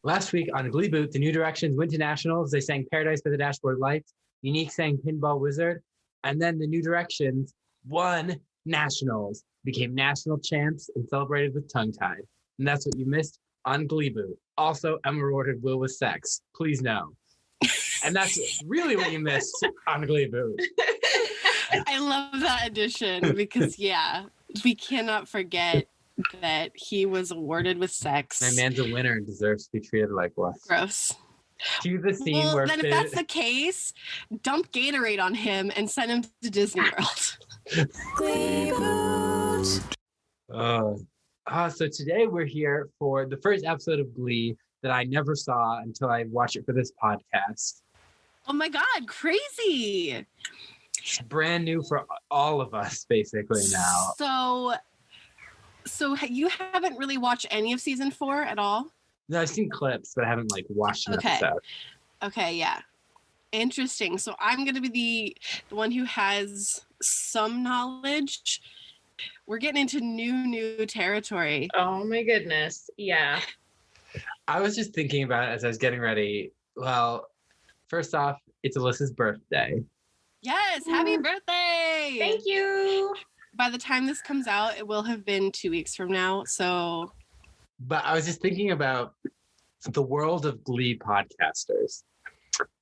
Last week on Gleeboot, the New Directions went to nationals. They sang Paradise by the Dashboard Lights. Unique sang Pinball Wizard. And then the New Directions won nationals, became national champs, and celebrated with Tongue Tied. And that's what you missed on Gleeboot. Also, Emma rewarded Will with sex. Please no. And that's really what you missed on Gleeboot. I love that addition because, yeah, we cannot forget that he was awarded with sex. My man's a winner and deserves to be treated like one. Gross. Cue the scene where then if that's the case, dump Gatorade on him and send him to Disney World. So today we're here for the first episode of Glee that I never saw until I watched it for this podcast. Oh my God, crazy. It's brand new for all of us, basically, now. So you haven't really watched any of season 4 at all? No, I've seen clips, but I haven't watched an episode. Okay, yeah. Interesting. So I'm going to be the one who has some knowledge. We're getting into new territory. Oh my goodness. Yeah. I was just thinking about it as I was getting ready. Well, first off, it's Alyssa's birthday. Yes, happy birthday! Thank you. By the time this comes out, it will have been 2 weeks from now, so... But I was just thinking about the world of Glee podcasters.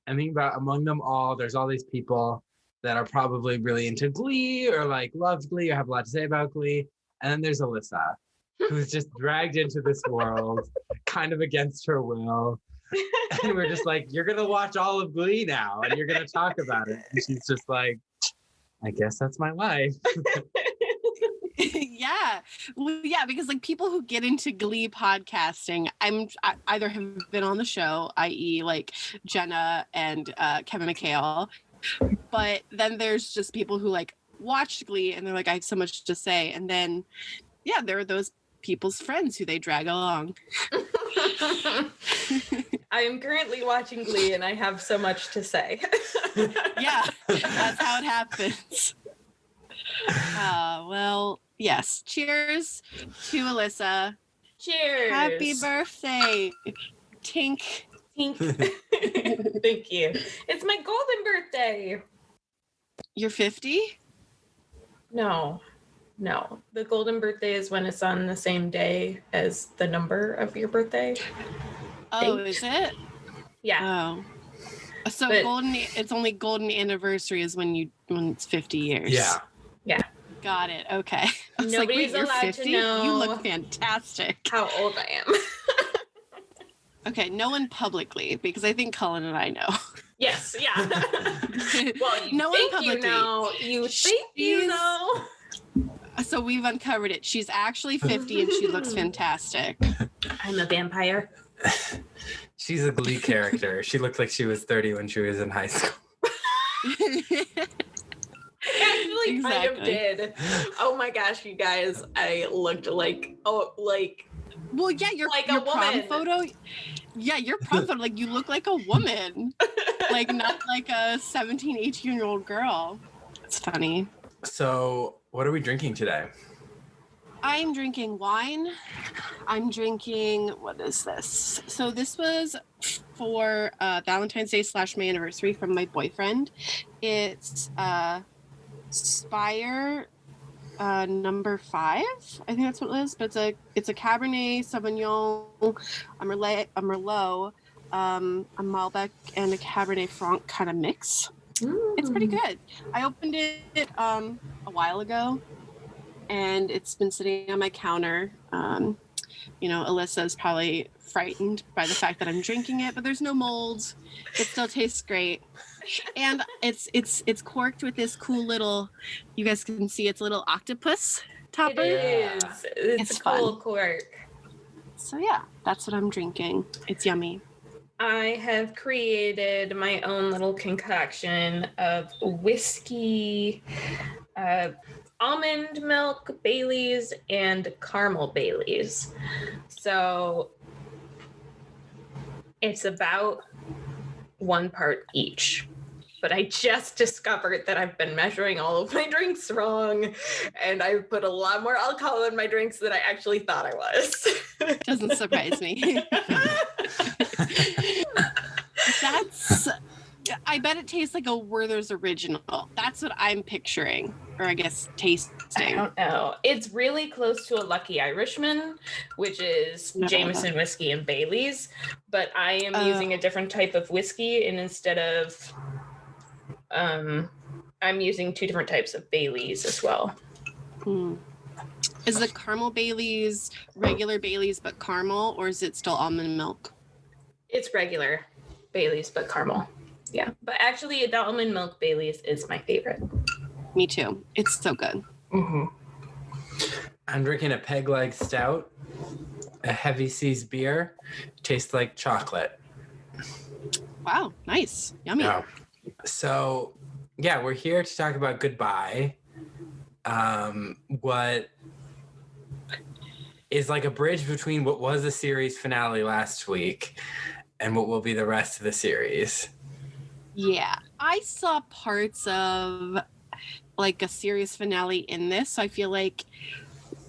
I think about among them all, there's all these people that are probably really into Glee or love Glee or have a lot to say about Glee. And then there's Alyssa, who's just dragged into this world kind of against her will. And we're just you're going to watch all of Glee now and you're going to talk about it. And she's just I guess that's my life. Yeah. Well, yeah, because people who get into Glee podcasting, I either have been on the show, i.e. Jenna and Kevin McHale, but then there's just people who watch Glee and they're I have so much to say. And then, yeah, there are those people's friends who they drag along. I am currently watching Glee and I have so much to say. Yeah, that's how it happens. Well, yes. Cheers to Alyssa. Cheers. Happy birthday. Tink. Thank you. It's my golden birthday. You're 50? No. The golden birthday is when it's on the same day as the number of your birthday. Oh, is it? Yeah. Oh. So it's only golden anniversary is when it's 50 years. Yeah. Got it. Okay. I was Nobody's you're allowed 50? to know. You look fantastic. How old I am. Okay, no one publicly, because I think Cullen and I know. Yes, yeah. Well, you no think one publicly. You know. You think you know. So we've uncovered it. She's actually 50 and she looks fantastic. I'm a vampire. She's a Glee character. She looked like she was 30 when she was in high school. Actually kind of did. Oh my gosh, you guys. I looked well, yeah, your prom photo. Yeah, your prom photo, you look like a woman. Not like a 17, 18-year-old girl. It's funny. So, what are we drinking today? I'm drinking wine. I'm drinking, what is this? So this was for Valentine's Day / my anniversary from my boyfriend. It's Spire number 5. I think that's what it is. But it's a Cabernet Sauvignon, a Merlot, a Malbec, and a Cabernet Franc kind of mix. It's pretty good. I opened it a while ago, and it's been sitting on my counter. Alyssa is probably frightened by the fact that I'm drinking it, but there's no mold. It still tastes great. And it's corked with this cool little, you guys can see it's a little octopus topper. It is. It's a cool cork. So yeah, that's what I'm drinking. It's yummy. I have created my own little concoction of whiskey, almond milk Baileys, and caramel Baileys. So it's about 1 part each. But I just discovered that I've been measuring all of my drinks wrong, and I put a lot more alcohol in my drinks than I actually thought I was. Doesn't surprise me. bet it tastes like a Werther's Original. That's what I'm picturing, or I guess tasting. I don't know. It's really close to a Lucky Irishman, which is Jameson whiskey and Bailey's, but I am using a different type of whiskey, and instead of, I'm using 2 different types of Bailey's as well. Is the caramel Bailey's regular Bailey's but caramel, or is it still almond milk? It's regular Bailey's but caramel. Yeah, but actually the almond milk Bailey's is my favorite. Me too. It's so good. Mm-hmm. I'm drinking a Peg Leg Stout, a Heavy Seas beer. Tastes like chocolate. Wow, nice. Yummy. Yeah. So, yeah, we're here to talk about Goodbye. What is like a bridge between what was the series finale last week and what will be the rest of the series. Yeah, I saw parts of like a series finale in this, so I feel like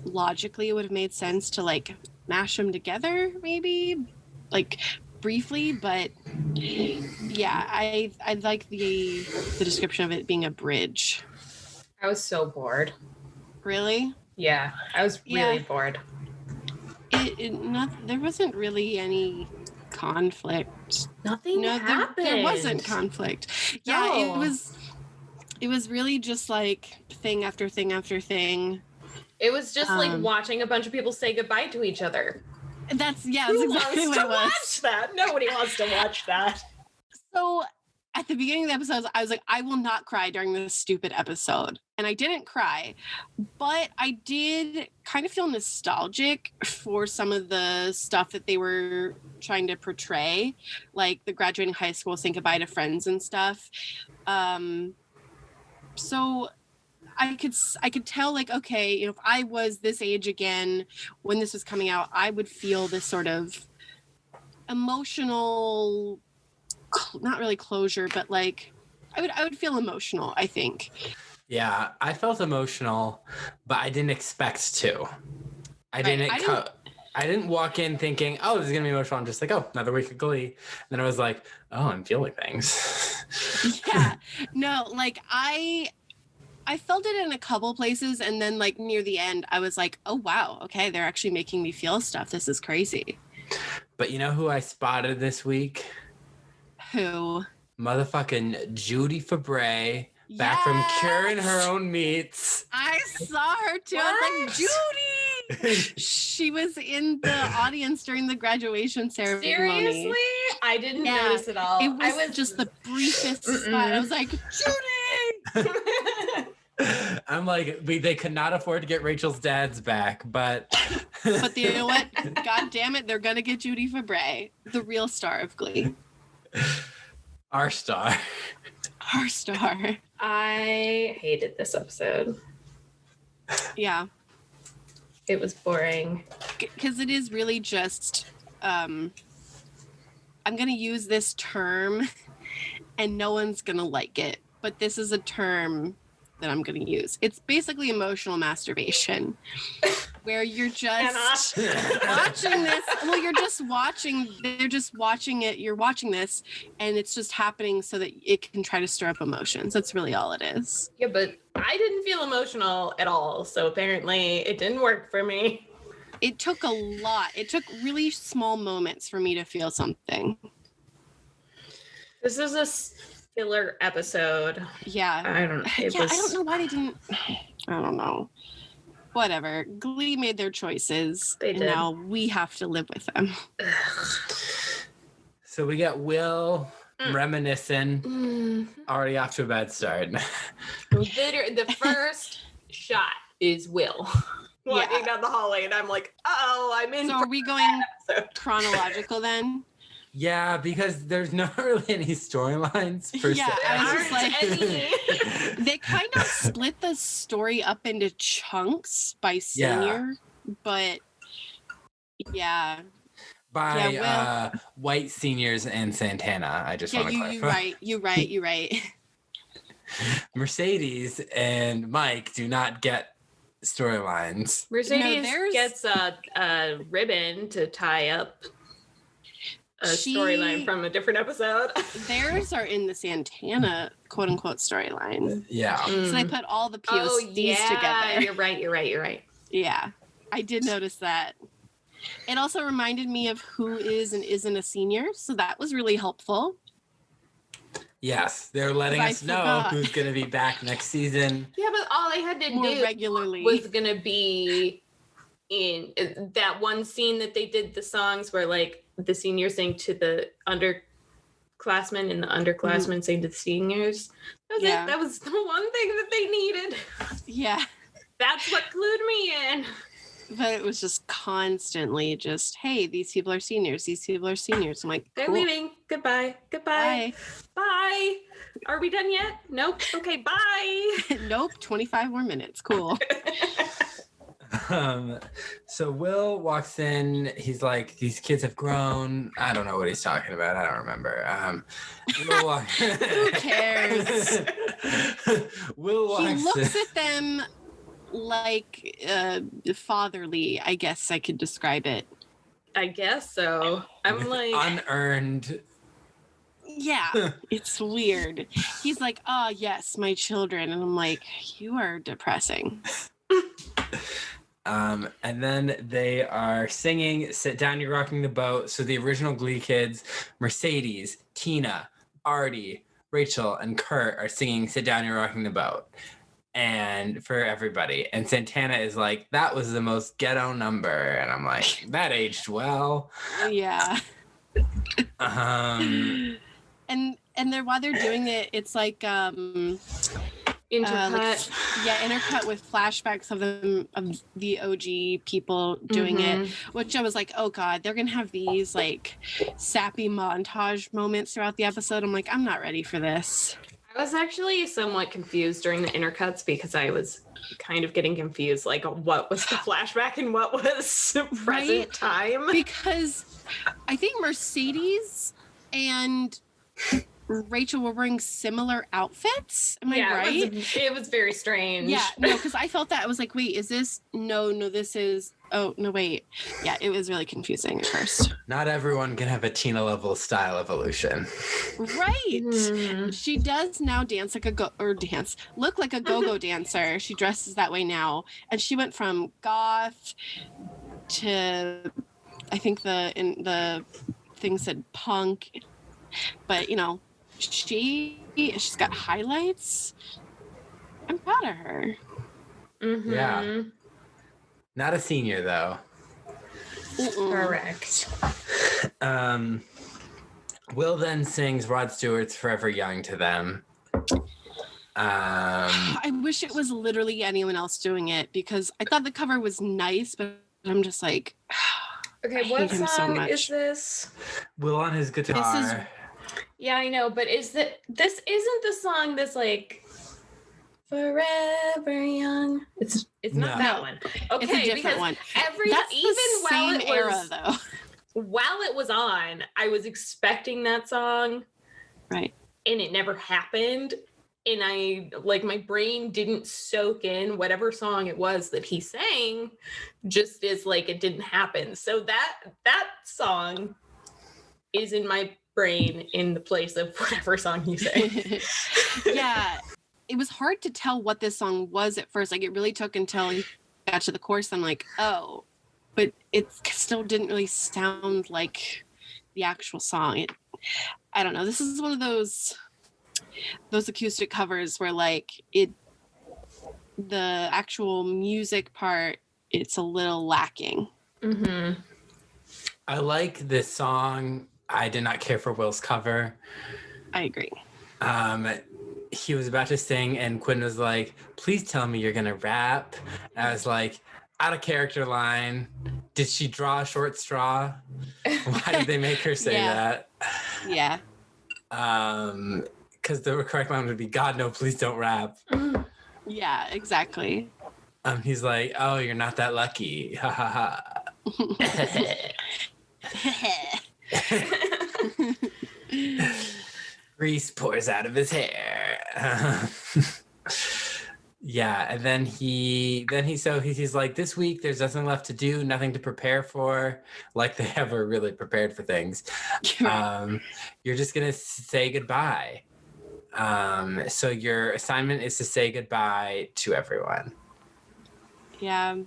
logically it would have made sense to like mash them together, maybe like briefly. But yeah, I like the description of it being a bridge. I was so bored. Really? Yeah, I was really bored. There wasn't really any conflict. Nothing happened. There wasn't conflict. Yeah, No. it was really just like thing after thing after thing. It was just like watching a bunch of people say goodbye to each other. That's Who exactly wants what to it was. watch that? Nobody wants to watch that. So at the beginning of the episode, I was like, I will not cry during this stupid episode. And I didn't cry, but I did kind of feel nostalgic for some of the stuff that they were trying to portray, like the graduating high school, saying goodbye to friends and stuff. So I could tell, like, okay, if I was this age again when this was coming out, I would feel this sort of emotional, not really closure, but like I would feel emotional, I think. Yeah, I felt emotional, but I didn't expect to. I didn't walk in thinking, oh, this is going to be emotional. I'm just like, oh, another week of Glee. And then I was like, oh, I'm feeling things. Yeah. No, like I felt it in a couple places, and then like near the end, I was like, oh, wow, okay, they're actually making me feel stuff. This is crazy. But you know who I spotted this week? Who? Motherfucking Judy Fabre. Back from curing her own meats. I saw her too. What? I was like, Judy! She was in the audience during the graduation ceremony. Seriously? I didn't notice at all. It was just the briefest spot. I was like, Judy! I'm like, they could not afford to get Rachel's dads back, but... But you know what? God damn it, they're going to get Judy Fabre, the real star of Glee. Our star. Our star. I hated this episode. Yeah. It was boring. Because it is really just, I'm going to use this term and no one's going to like it. But this is a term that I'm going to use. It's basically emotional masturbation. Where you're just watching this. Well, you're just watching. They're just watching it. You're watching this, and it's just happening so that it can try to stir up emotions. That's really all it is. Yeah, but I didn't feel emotional at all. So apparently it didn't work for me. It took a lot. It took really small moments for me to feel something. This is a filler episode. Yeah. I don't know. I don't know why they didn't. I don't know. Whatever. Glee made their choices. They did. And now we have to live with them. So we got Will reminiscing, already off to a bad start. The first shot is Will walking down the hallway, and I'm like, oh, I'm in. So are we going chronological then? Yeah, because there's not really any storylines per se. I was just like, they kind of split the story up into chunks by senior, but yeah. By white seniors and Santana, I just want to clarify. You're right. Mercedes and Mike do not get storylines. Mercedes gets a ribbon to tie up storyline from a different episode. Theirs are in the Santana quote unquote storyline. Yeah. So they put all the POCs together. You're right. Yeah, I did notice that. It also reminded me of who is and isn't a senior, so that was really helpful. Yes, they're letting us know who's going to be back next season. Yeah, but all they had to do regularly was going to be in that one scene that they did the songs where like the seniors sang to the underclassmen and the underclassmen sang to the seniors. That was it. That was the one thing that they needed. Yeah. That's what clued me in. But it was just constantly just, hey, these people are seniors. These people are seniors. I'm like, they're leaving. Goodbye. Bye. Are we done yet? Nope. Okay, bye. Nope. 25 more minutes. Cool. So Will walks in. He's like, these kids have grown. I don't know what he's talking about. I don't remember. Who cares? Will walks He looks at them like fatherly, I guess I could describe it. I guess so. I'm like unearned. Yeah, it's weird. He's like, oh yes, my children, and I'm like, you are depressing. And then they are singing "Sit Down, You're Rocking the Boat." So the original Glee kids, Mercedes, Tina, Artie, Rachel, and Kurt are singing "Sit Down, You're Rocking the Boat." And for everybody. And Santana is like, that was the most ghetto number. And I'm like, that aged well. Yeah. And they're while they're doing it, it's like intercut. Intercut with flashbacks of the OG people doing it, which I was like, oh god, they're gonna have these like sappy montage moments throughout the episode. I'm like, I'm not ready for this. I was actually somewhat confused during the intercuts because I was kind of getting confused, like what was the flashback and what was present time. Because I think Mercedes and Rachel were wearing similar outfits. Am I right? It was very strange. Yeah, no, because I felt that. I was like, wait, is this? No, this is. Oh, no, wait. Yeah, it was really confusing at first. Not everyone can have a Tina level style evolution. Right. She does now dance like look like a go-go dancer. She dresses that way now. And she went from goth to, I think the thing said punk. But, she's got highlights. I'm proud of her. Mm-hmm. Yeah. Not a senior, though. Correct. Will then sings Rod Stewart's Forever Young to them. I wish it was literally anyone else doing it because I thought the cover was nice, but I'm just like, okay, what song is this? Will on his guitar. Yeah, I know, but this isn't the song that's like Forever Young. It's not that one. Okay, it's a different one. While it was on, I was expecting that song. Right. And it never happened. And I my brain didn't soak in whatever song it was that he sang, just as it didn't happen. So that song is in my brain in the place of whatever song you say. Yeah. It was hard to tell what this song was at first. It really took until he got to the chorus. I'm like, oh, but it still didn't really sound like the actual song. I don't know. This is one of those acoustic covers where the actual music part, it's a little lacking. Mm-hmm. I like this song. I did not care for Will's cover. I agree. He was about to sing and Quinn was like, please tell me you're gonna rap. And I was like, out of character line. Did she draw a short straw? Why did they make her say that? Yeah. Because the correct line would be, God, no, please don't rap. Yeah, exactly. He's like, oh, you're not that lucky. Ha ha ha. Grease pours out of his hair. Yeah, and then he's like, this week there's nothing left to do, nothing to prepare for, like they ever really prepared for things. You're just gonna say goodbye. So your assignment is to say goodbye to everyone. Yeah.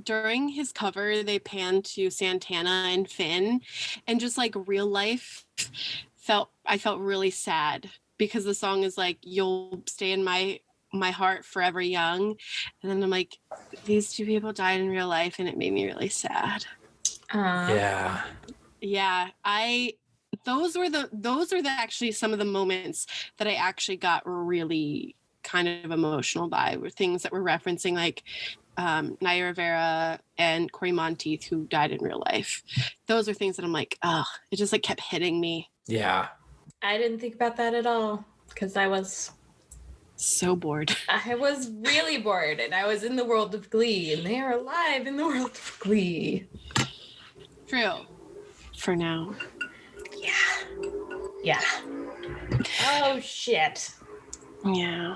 During his cover, they panned to Santana and Finn, and just like real life I felt really sad because the song is like, you'll stay in my heart forever young. And then I'm like, these two people died in real life, and it made me really sad. Yeah. Those were actually some of the moments that I actually got really kind of emotional by, were things that were referencing like Naya Rivera and Corey Monteith, who died in real life. Those are things that I'm like, oh, it just like kept hitting me. Yeah. I didn't think about that at all because I was so bored. I was really bored, and I was in the world of Glee, and they are alive in the world of Glee. True. For now. Yeah. Oh, shit. Yeah.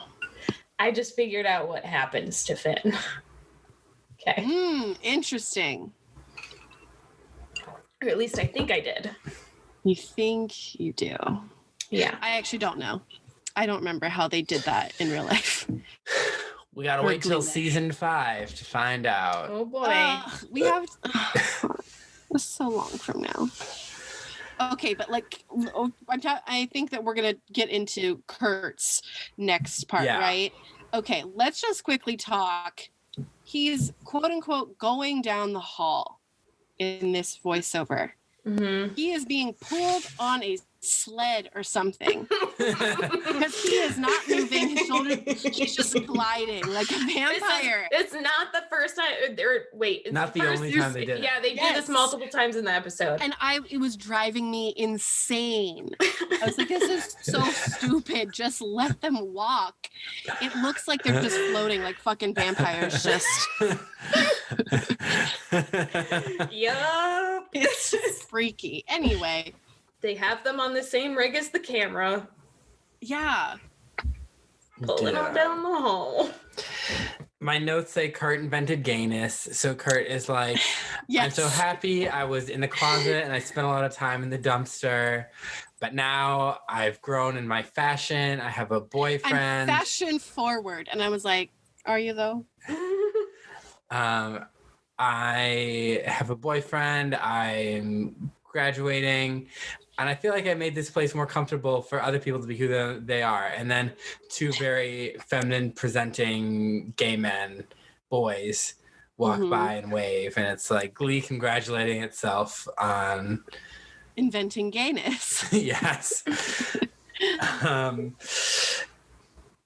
I just figured out what happens to Finn. Okay. Interesting. Or at least I think I did. You think you do? Yeah. I actually don't know. I don't remember how they did that in real life. We gotta wait till season 5 to find out. Oh boy. We have it's so long from now. Okay, but like I think that we're gonna get into Kurt's next part, right? Okay, let's just quickly talk. He's quote unquote going down the hall in this voiceover. Mm-hmm. He is being pulled on a sled or something because he is not moving his shoulders. He's just gliding like a vampire. It's not the first time. It's not the only time they did it. Yeah, they do this multiple times in the episode, and it was driving me insane. I was like, this is so stupid. Just let them walk. It looks like they're just floating like fucking vampires. Just yup. It's freaky. Anyway. They have them on the same rig as the camera. Yeah. Pulling them down the hall. My notes say Kurt invented gayness. So Kurt is like, I'm so happy I was in the closet and I spent a lot of time in the dumpster. But now I've grown in my fashion. I have a boyfriend. I'm fashion forward. And I was like, are you though? I have a boyfriend. I'm graduating. And I feel like I made this place more comfortable for other people to be who they are. And then 2 very feminine presenting gay boys walk by and wave. And it's like Glee congratulating itself on inventing gayness. Yes.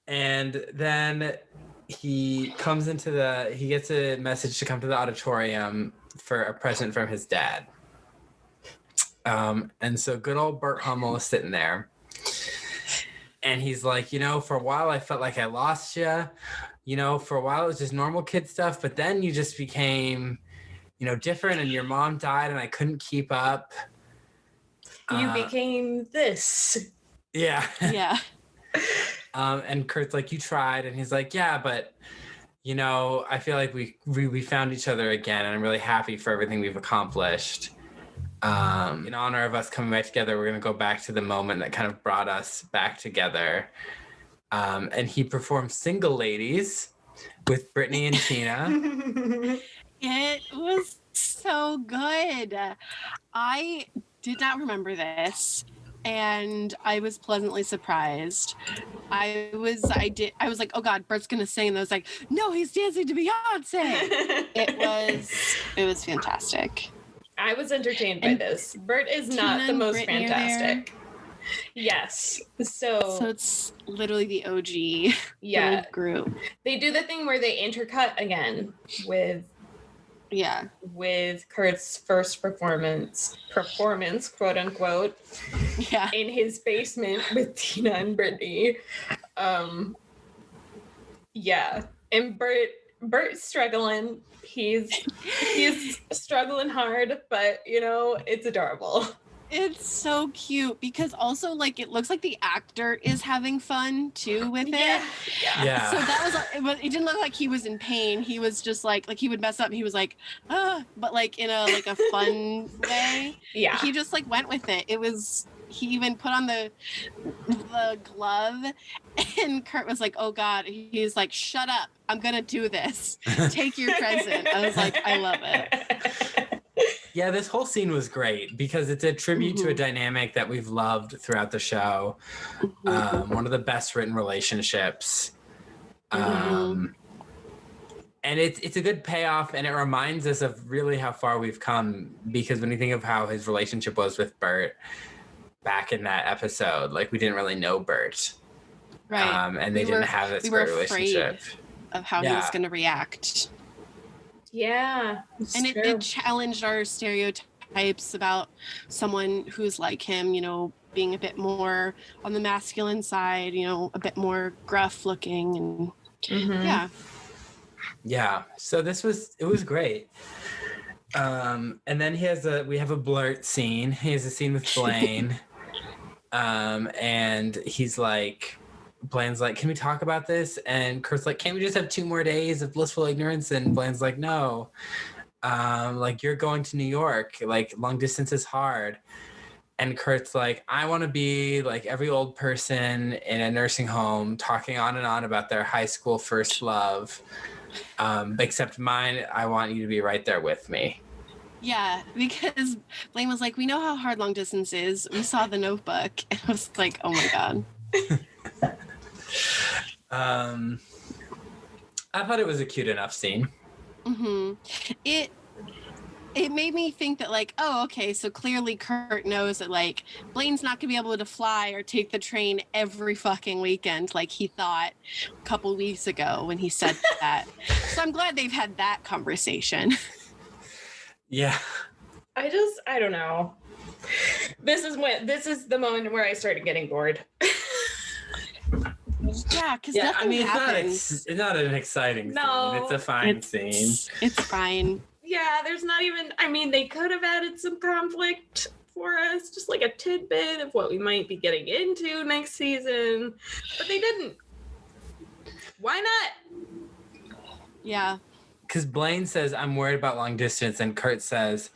And then he gets a message to come to the auditorium for a present from his dad. And so good old Burt Hummel is sitting there. And he's like, for a while I felt like I lost you. For a while it was just normal kid stuff, but then you just became, different, and your mom died and I couldn't keep up. You became this. Yeah. Yeah. And Kurt's like, you tried. And he's like, yeah, but, I feel like we found each other again. And I'm really happy for everything we've accomplished. In honor of us coming back together, we're going to go back to the moment that kind of brought us back together. And he performed Single Ladies with Brittany and Tina. It was so good. I did not remember this, and I was pleasantly surprised. I was like, oh God, Bert's going to sing. And I was like, no, he's dancing to Beyonce. It was fantastic. I was entertained by this. Bert is not the most Brittany fantastic. Yes. So it's literally the OG group. They do the thing where they intercut again with Kurt's first performance, quote unquote. Yeah. In his basement with Tina and Brittany. And Bert's struggling. He's struggling hard, but it's adorable. It's so cute because also like it looks like the actor is having fun too with it. Yeah. So that was, but it didn't look like he was in pain. He was just like he would mess up and he was like, but like in a fun way. Yeah. He just like went with it. He even put on the glove, and Kurt was like, oh God. He's like, shut up. I'm going to do this. Take your present. I was like, I love it. Yeah, this whole scene was great because it's a tribute to a dynamic that we've loved throughout the show. One of the best written relationships. And it's a good payoff, and it reminds us of really how far we've come, because when you think of how his relationship was with Bert back in that episode, like we didn't really know Bert. Right. And they didn't have this great relationship. Of how he was going to react. Yeah. And it challenged our stereotypes about someone who's like him, you know, being a bit more on the masculine side, you know, a bit more gruff looking, and Yeah. So it was great. And then we have a Blurt scene. He has a scene with Blaine. And he's like, Blaine's like, can we talk about this? And Kurt's like, can't we just have 2 more days of blissful ignorance? And Blaine's like, no. Like, you're going to New York. Like, long distance is hard. And Kurt's like, I want to be like every old person in a nursing home talking on and on about their high school first love. Except mine, I want you to be right there with me. Yeah, because Blaine was like, we know how hard long distance is. We saw The Notebook. And I was like, oh my God. I thought it was a cute enough scene. It made me think that like, oh, okay, so clearly Kurt knows that like Blaine's not gonna be able to fly or take the train every fucking weekend like he thought a couple weeks ago when he said that. So I'm glad they've had that conversation. Yeah. I don't know. This is the moment where I started getting bored. Yeah, because nothing happens. It's not an exciting scene. It's a fine scene. It's fine. Yeah, there's not even, I mean, they could have added some conflict for us, just like a tidbit of what we might be getting into next season, but they didn't. Why not? Yeah. Because Blaine says, I'm worried about long distance, and Kurt says,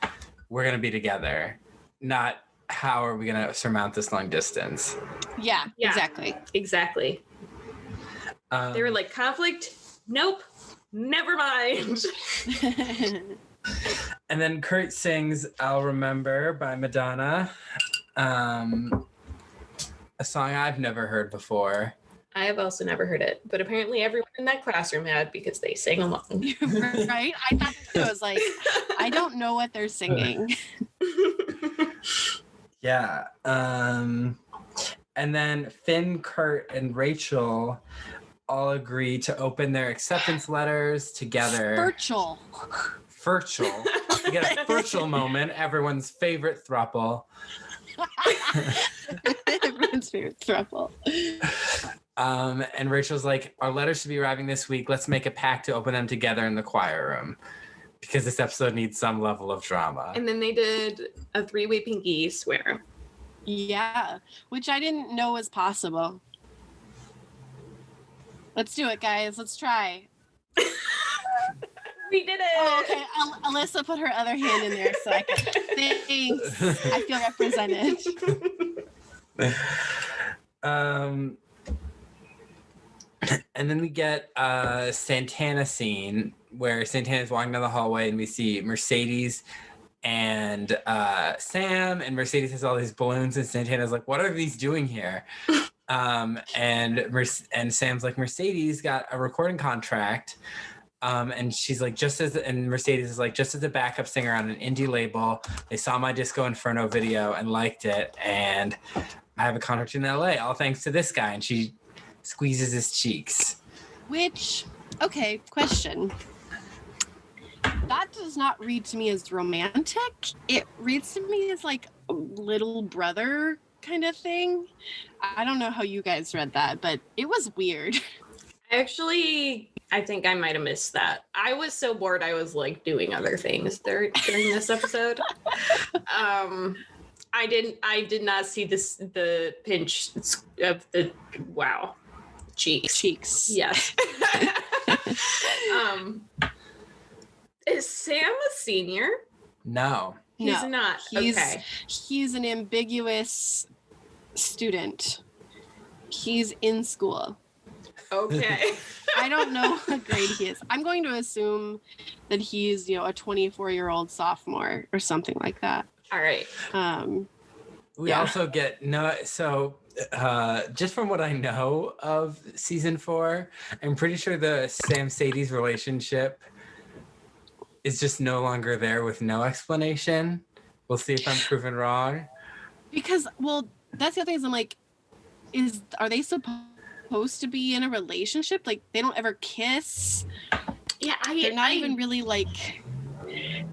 we're going to be together. Not, how are we going to surmount this long distance? Yeah, exactly. Exactly. They were like, conflict? Nope. Never mind. And then Kurt sings I'll Remember by Madonna. A song I've never heard before. I have also never heard it, but apparently everyone in that classroom had, because they sang along. Right? I thought it was like, I don't know what they're singing. Yeah. And then Finn, Kurt, and Rachel all agree to open their acceptance letters together. Virtual. We get a virtual moment, everyone's favorite throuple. Everyone's favorite throuple. And Rachel's like, our letters should be arriving this week. Let's make a pact to open them together in the choir room, because this episode needs some level of drama. And then they did a 3-way pinky swear. Yeah, which I didn't know was possible. Let's do it, guys. Let's try. We did it. Oh, okay. Alyssa put her other hand in there so I can. Thanks. I feel represented. And then we get a Santana scene where Santana's walking down the hallway, and we see Mercedes and Sam, and Mercedes has all these balloons, and Santana's like, what are these doing here? And Sam's like, Mercedes got a recording contract. And she's like, and Mercedes is like, just as a backup singer on an indie label, they saw my Disco Inferno video and liked it, and I have a contract in LA, all thanks to this guy. And she squeezes his cheeks. Which, okay, question. That does not read to me as romantic. It reads to me as like a little brother kind of thing. I don't know how you guys read that, but it was weird. Actually, I think I might have missed that. I was so bored I was like doing other things during this episode. I did not see the pinch of the cheeks. Yes. Is Sam a senior? No. He's not. Okay. He's an ambiguous student. He's in school. Okay. I don't know what grade he is. I'm going to assume that he's, a 24-year-old sophomore or something like that. All right. We also get just from what I know of season 4, I'm pretty sure the Sam Sadie's relationship is just no longer there with no explanation. We'll see if I'm proven wrong. Because, that's the other thing is I'm like, are they supposed to be in a relationship? Like, they don't ever kiss. Yeah, they're not even really like.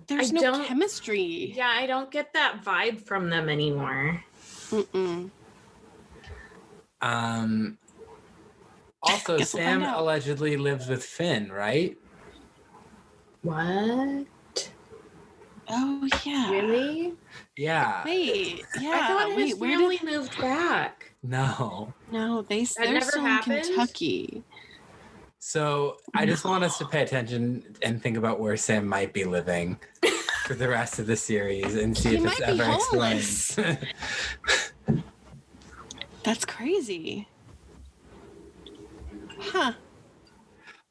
There's no chemistry. Yeah, I don't get that vibe from them anymore. Mm-mm. Also, Sam allegedly lives with Finn, right? What? Oh yeah. Really? Yeah. Wait. Yeah. I thought his family moved back. No. No, they're never still happened? in Kentucky. So I just want us to pay attention and think about where Sam might be living for the rest of the series and see if it's ever explained. That's crazy. Huh.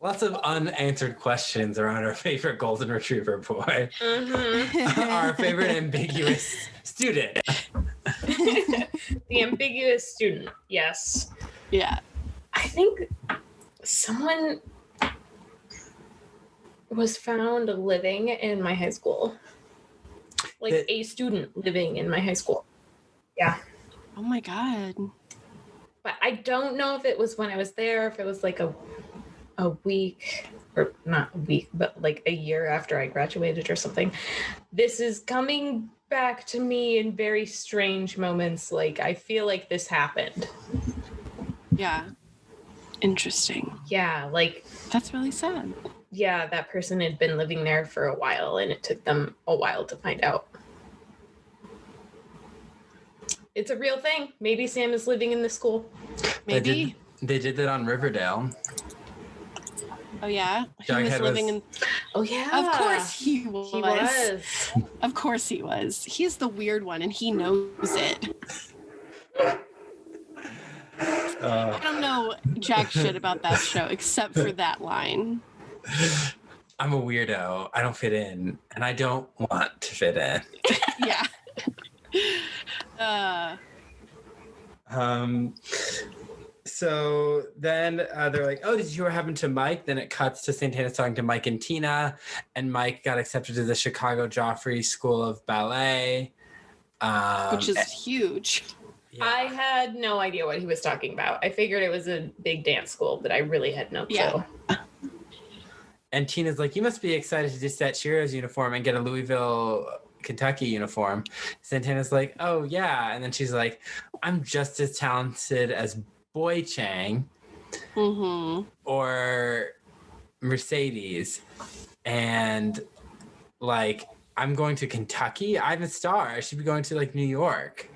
Lots of unanswered questions around our favorite golden retriever boy. Mm-hmm. Our favorite ambiguous student. The ambiguous student, yes. Yeah. I think someone was found living in my high school. Like a student living in my high school. Yeah. Oh my God. But I don't know if it was when I was there, if it was like a week, or not a week, but like a year after I graduated or something. This is coming back to me in very strange moments. Like, I feel like this happened. Yeah. Interesting. Yeah, like... That's really sad. Yeah, that person had been living there for a while, and it took them a while to find out. It's a real thing. Maybe Sam is living in the school. Maybe. They did that on Riverdale. Oh yeah, he was living in. Oh yeah, of course he was. He was. Of course he was. He's the weird one, and he knows it. I don't know jack shit about that show except for that line. I'm a weirdo. I don't fit in, and I don't want to fit in. Yeah. So then they're like, oh, did you hear what happened to Mike? Then it cuts to Santana talking to Mike and Tina, and Mike got accepted to the Chicago Joffrey School of Ballet. Which is huge. Yeah. I had no idea what he was talking about. I figured it was a big dance school, but I really had no clue. Yeah. And Tina's like, you must be excited to ditch that Cheerios uniform and get a Louisville, Kentucky uniform. Santana's like, oh, yeah. And then she's like, I'm just as talented as Boy Chang or Mercedes. And, like, I'm going to Kentucky. I'm a star. I should be going to, like, New York.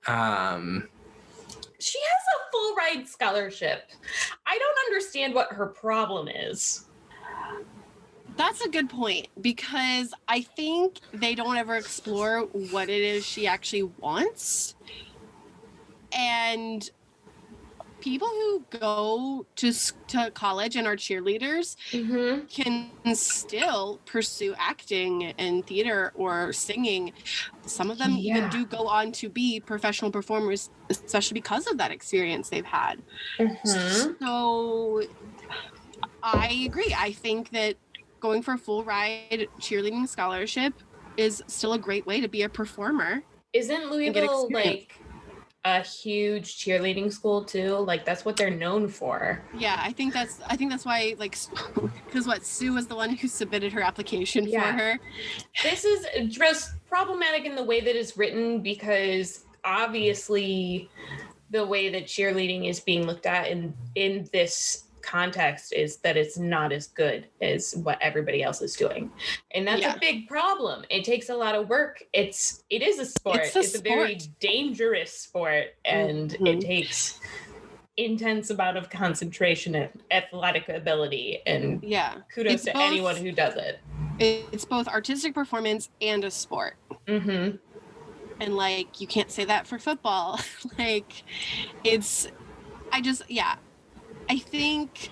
She has a full ride scholarship. I don't understand what her problem is. That's a good point, because I think they don't ever explore what it is she actually wants. And people who go to college and are cheerleaders can still pursue acting and theater or singing. Some of them even do go on to be professional performers, especially because of that experience they've had. So I agree. I think that going for a full ride cheerleading scholarship is still a great way to be a performer. Isn't Louisville like a huge cheerleading school too? Like, that's what they're known for. Yeah, I think that's why, like, because Sue was the one who submitted her application for her. This is just problematic in the way that it's written, because obviously the way that cheerleading is being looked at in this context is that it's not as good as what everybody else is doing. And that's a big problem. It takes a lot of work. It is a sport. It's a very dangerous sport, and it takes intense amount of concentration and athletic ability, and kudos to anyone who does it. It's both artistic performance and a sport. Mm-hmm. And like, you can't say that for football. Like, I think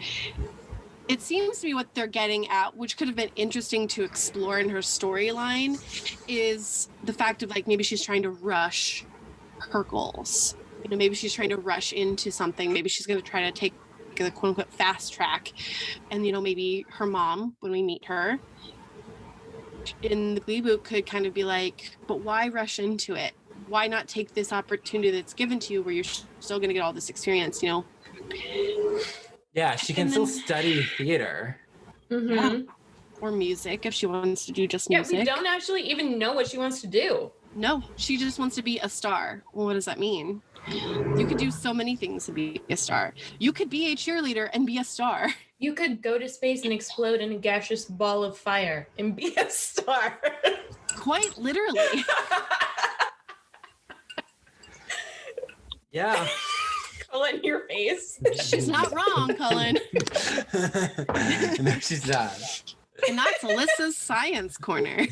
it seems to be what they're getting at, which could have been interesting to explore in her storyline, is the fact of like, maybe she's trying to rush her goals. You know, maybe she's trying to rush into something. Maybe she's going to try to take the quote unquote fast track. And, you know, maybe her mom, when we meet her in the Gleeboot, could kind of be like, but why rush into it? Why not take this opportunity that's given to you where you're still going to get all this experience, you know? Yeah, she can still study theater. Mm-hmm. Yeah. Or music if she wants to do just music. Yeah, we don't actually even know what she wants to do. No, she just wants to be a star. Well, what does that mean? You could do so many things to be a star. You could be a cheerleader and be a star. You could go to space and explode in a gaseous ball of fire and be a star. Quite literally. Yeah. Cullen, your face. She's not wrong, Cullen. No, she's not. And that's Alyssa's Science Corner.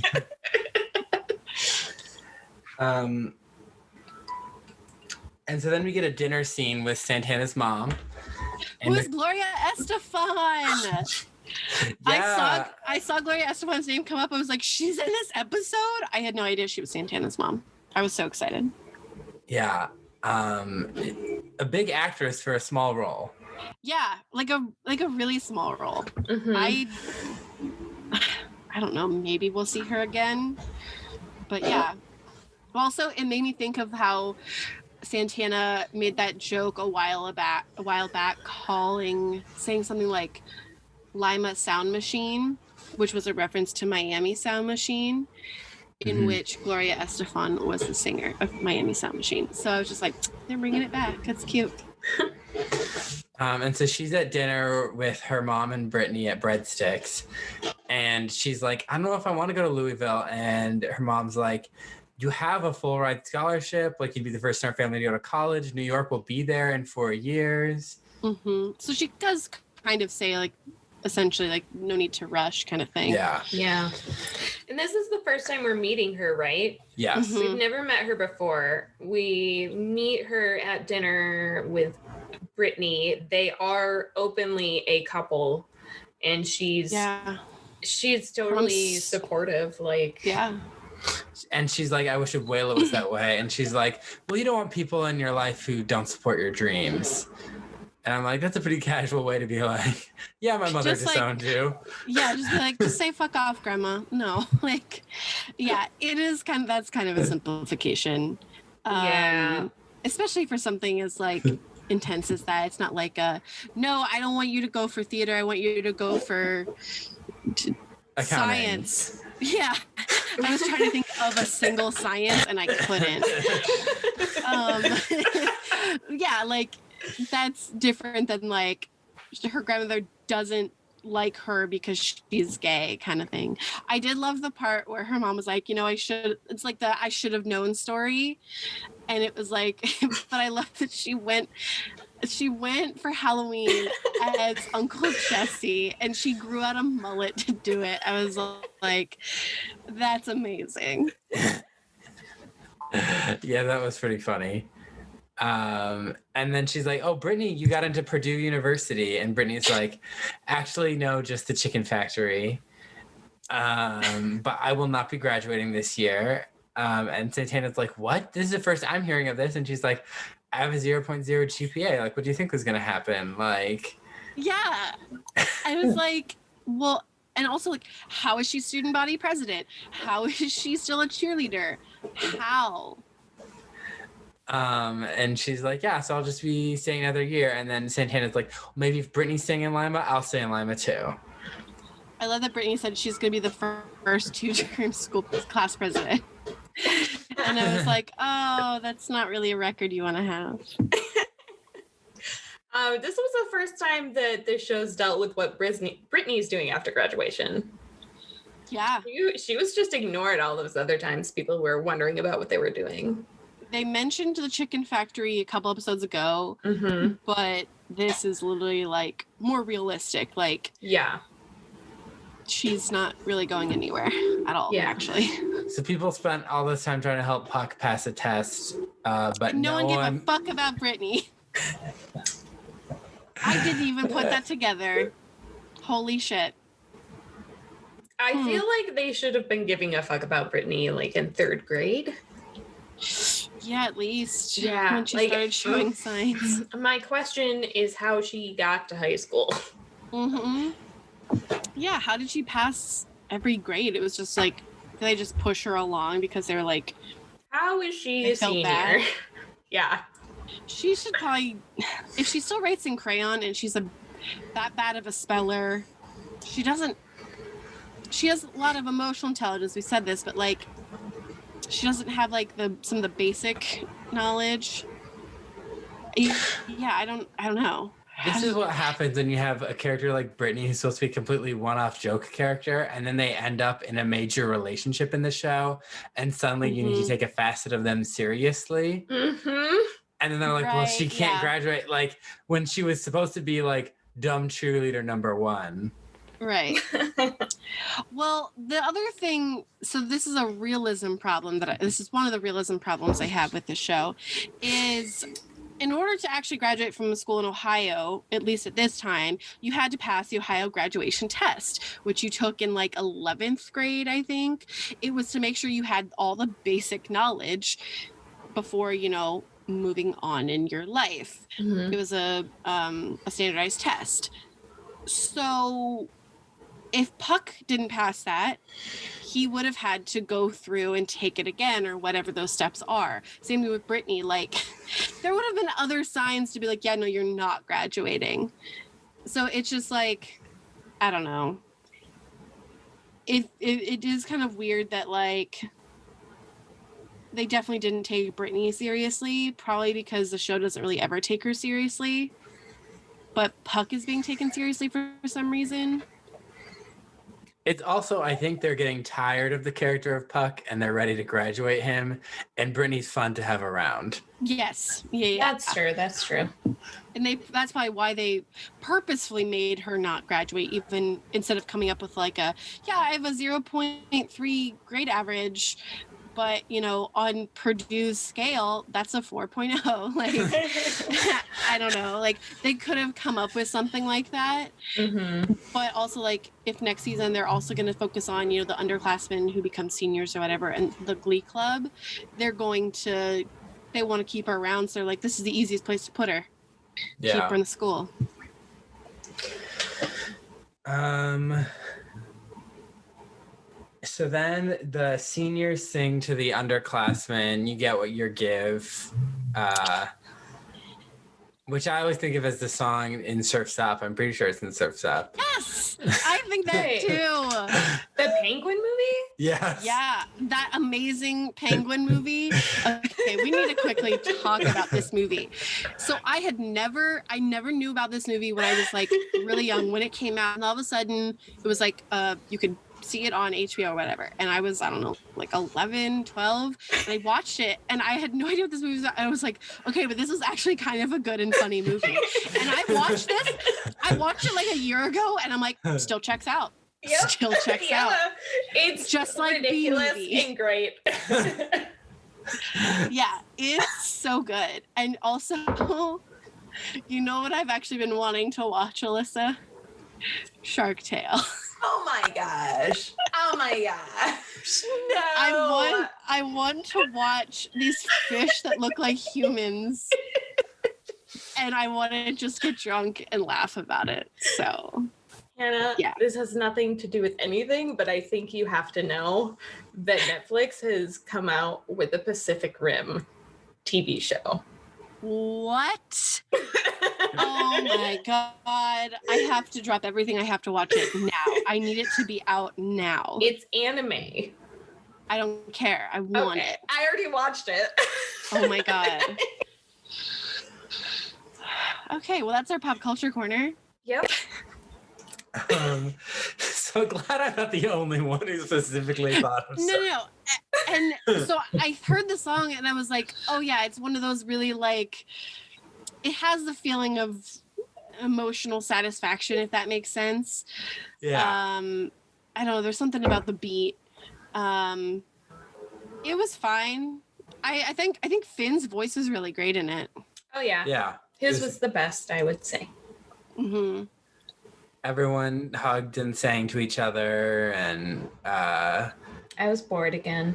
And so then we get a dinner scene with Santana's mom. Who is Gloria Estefan? Yeah. I saw Gloria Estefan's name come up. I was like, she's in this episode? I had no idea she was Santana's mom. I was so excited. Yeah. A big actress for a small role. Yeah, like a really small role. Mm-hmm. I don't know, maybe we'll see her again. But yeah. Also, it made me think of how Santana made that joke a while back saying something like Lima Sound Machine, which was a reference to Miami Sound Machine, in which Gloria Estefan was the singer of Miami Sound Machine. So I was just like, they're bringing it back. That's cute. And so she's at dinner with her mom and Brittany at Breadsticks. And she's like, I don't know if I want to go to Louisville. And her mom's like, you have a full ride scholarship. Like, you'd be the first in our family to go to college. New York will be there in 4 years. Mm-hmm. So she does kind of say, like, essentially, like, no need to rush kind of thing. Yeah. Yeah. And this is the first time we're meeting her, right? Yes. Mm-hmm. We've never met her before. We meet her at dinner with Brittany. They are openly a couple, and she's totally supportive. Like, yeah. And she's like, I wish Abuela was that way. And she's like, well, you don't want people in your life who don't support your dreams. And I'm like, that's a pretty casual way to be like, yeah, my mother disowned you. Yeah, just be like, just say fuck off, grandma. No, like, yeah, that's kind of a simplification. Yeah. Especially for something as like intense as that. It's not like no, I don't want you to go for theater. I want you to go for science. Yeah. I was trying to think of a single science and I couldn't. Yeah, like, that's different than like her grandmother doesn't like her because she's gay kind of thing. I did love the part where her mom was like, you know, it's like the I should have known story. And it was like, but I love that she went for Halloween as Uncle Jesse and she grew out a mullet to do it. I was like, that's amazing. Yeah, that was pretty funny. And then she's like, oh, Brittany, you got into Purdue University. And Brittany's like, actually, no, just the chicken factory. But I will not be graduating this year. And Santana's like, what? This is the first I'm hearing of this. And she's like, I have a 0.0 GPA. Like, what do you think was going to happen? Like, yeah. I was like, well, and also like, how is she student body president? How is she still a cheerleader? How? And she's like, yeah, so I'll just be staying another year. And then Santana's like, well, maybe if Brittany's staying in Lima, I'll stay in Lima too. I love that Brittany said she's going to be the first two-term school class president. And I was like, oh, that's not really a record you want to have. This was the first time that the show's dealt with what Brittany's doing after graduation. Yeah. She was just ignored all those other times people were wondering about what they were doing. They mentioned the chicken factory a couple episodes ago, but this is literally like more realistic. Like, yeah, she's not really going anywhere at all, actually. So people spent all this time trying to help Puck pass a test, but no one gave a fuck about Brittany. I didn't even put that together. Holy shit. I feel like they should have been giving a fuck about Brittany like in 3rd grade. Yeah, at least. Yeah, when she started showing signs. My question is how she got to high school. Yeah, how did she pass every grade? It was just like, did they just push her along because they were like, how is she a senior? Bad? Yeah. She should probably, if she still writes in crayon and she's that bad of a speller, she has a lot of emotional intelligence. We said this, but like, she doesn't have like some of the basic knowledge. Yeah, I don't know. This is what happens when you have a character like Brittany who's supposed to be a completely one-off joke character, and then they end up in a major relationship in the show, and suddenly you need to take a facet of them seriously. And then they're like, well, she can't graduate. Like, when she was supposed to be like dumb cheerleader number 1. Right. Well, the other thing, so this is a realism problem this is one of the realism problems I have with the show, is in order to actually graduate from a school in Ohio, at least at this time, you had to pass the Ohio graduation test, which you took in like 11th grade, I think. It was to make sure you had all the basic knowledge before, moving on in your life. It was a standardized test. So if Puck didn't pass that, he would have had to go through and take it again, or whatever those steps are. Same with Brittany. Like, there would have been other signs to be like, yeah, no, you're not graduating. So it's just like, I don't know. It is kind of weird that like they definitely didn't take Brittany seriously, probably because the show doesn't really ever take her seriously. But Puck is being taken seriously for some reason. It's also, I think they're getting tired of the character of Puck and they're ready to graduate him. And Brittany's fun to have around. Yes. Yeah. That's true. And that's probably why they purposefully made her not graduate, even instead of coming up with like I have a 0.3 grade average. But, on Purdue's scale, that's a 4.0. Like, I don't know. Like, they could have come up with something like that. But also, like, if next season they're also going to focus on, the underclassmen who become seniors or whatever, and the Glee Club, they want to keep her around. So they're like, this is the easiest place to put her. Yeah. Keep her in the school. So then the seniors sing to the underclassmen, you get what you give, which I always think of as the song in Surf's Up. I'm pretty sure it's in Surf's Up. Yes! I think that too. The Penguin movie? Yes. Yeah, that amazing Penguin movie. Okay, we need to quickly talk about this movie. So I never knew about this movie when I was like really young, when it came out, and all of a sudden it was like you could see it on HBO or whatever, and I was, I don't know, like 11, 12, and I watched it, and I had no idea what this movie was. I was like, okay, but this is actually kind of a good and funny movie. And I watched it like a year ago, and I'm like, still checks out. Yep. Still checks out. It's just like ridiculous B-movie. and great. Yeah, it's so good. And also, you know what I've actually been wanting to watch, Alyssa? Shark Tale. Oh my gosh. No. I want to watch these fish that look like humans. And I want to just get drunk and laugh about it. So, Hannah, This has nothing to do with anything, but I think you have to know that Netflix has come out with a Pacific Rim TV show. What? Oh my God. I have to drop everything. I have to watch it now. I need it to be out now. It's anime. I don't care. I want it. I already watched it. Oh my God. Okay, well, that's our pop culture corner. Yep. So glad I'm not the only one who specifically thought of No. And so I heard the song and I was like, oh yeah, it's one of those really like, it has the feeling of emotional satisfaction, if that makes sense. Yeah. I don't know, there's something about the beat. It was fine. I think Finn's voice was really great in it. Oh yeah. Yeah. His was the best, I would say. Mm-hmm. Everyone hugged and sang to each other, and I was bored again.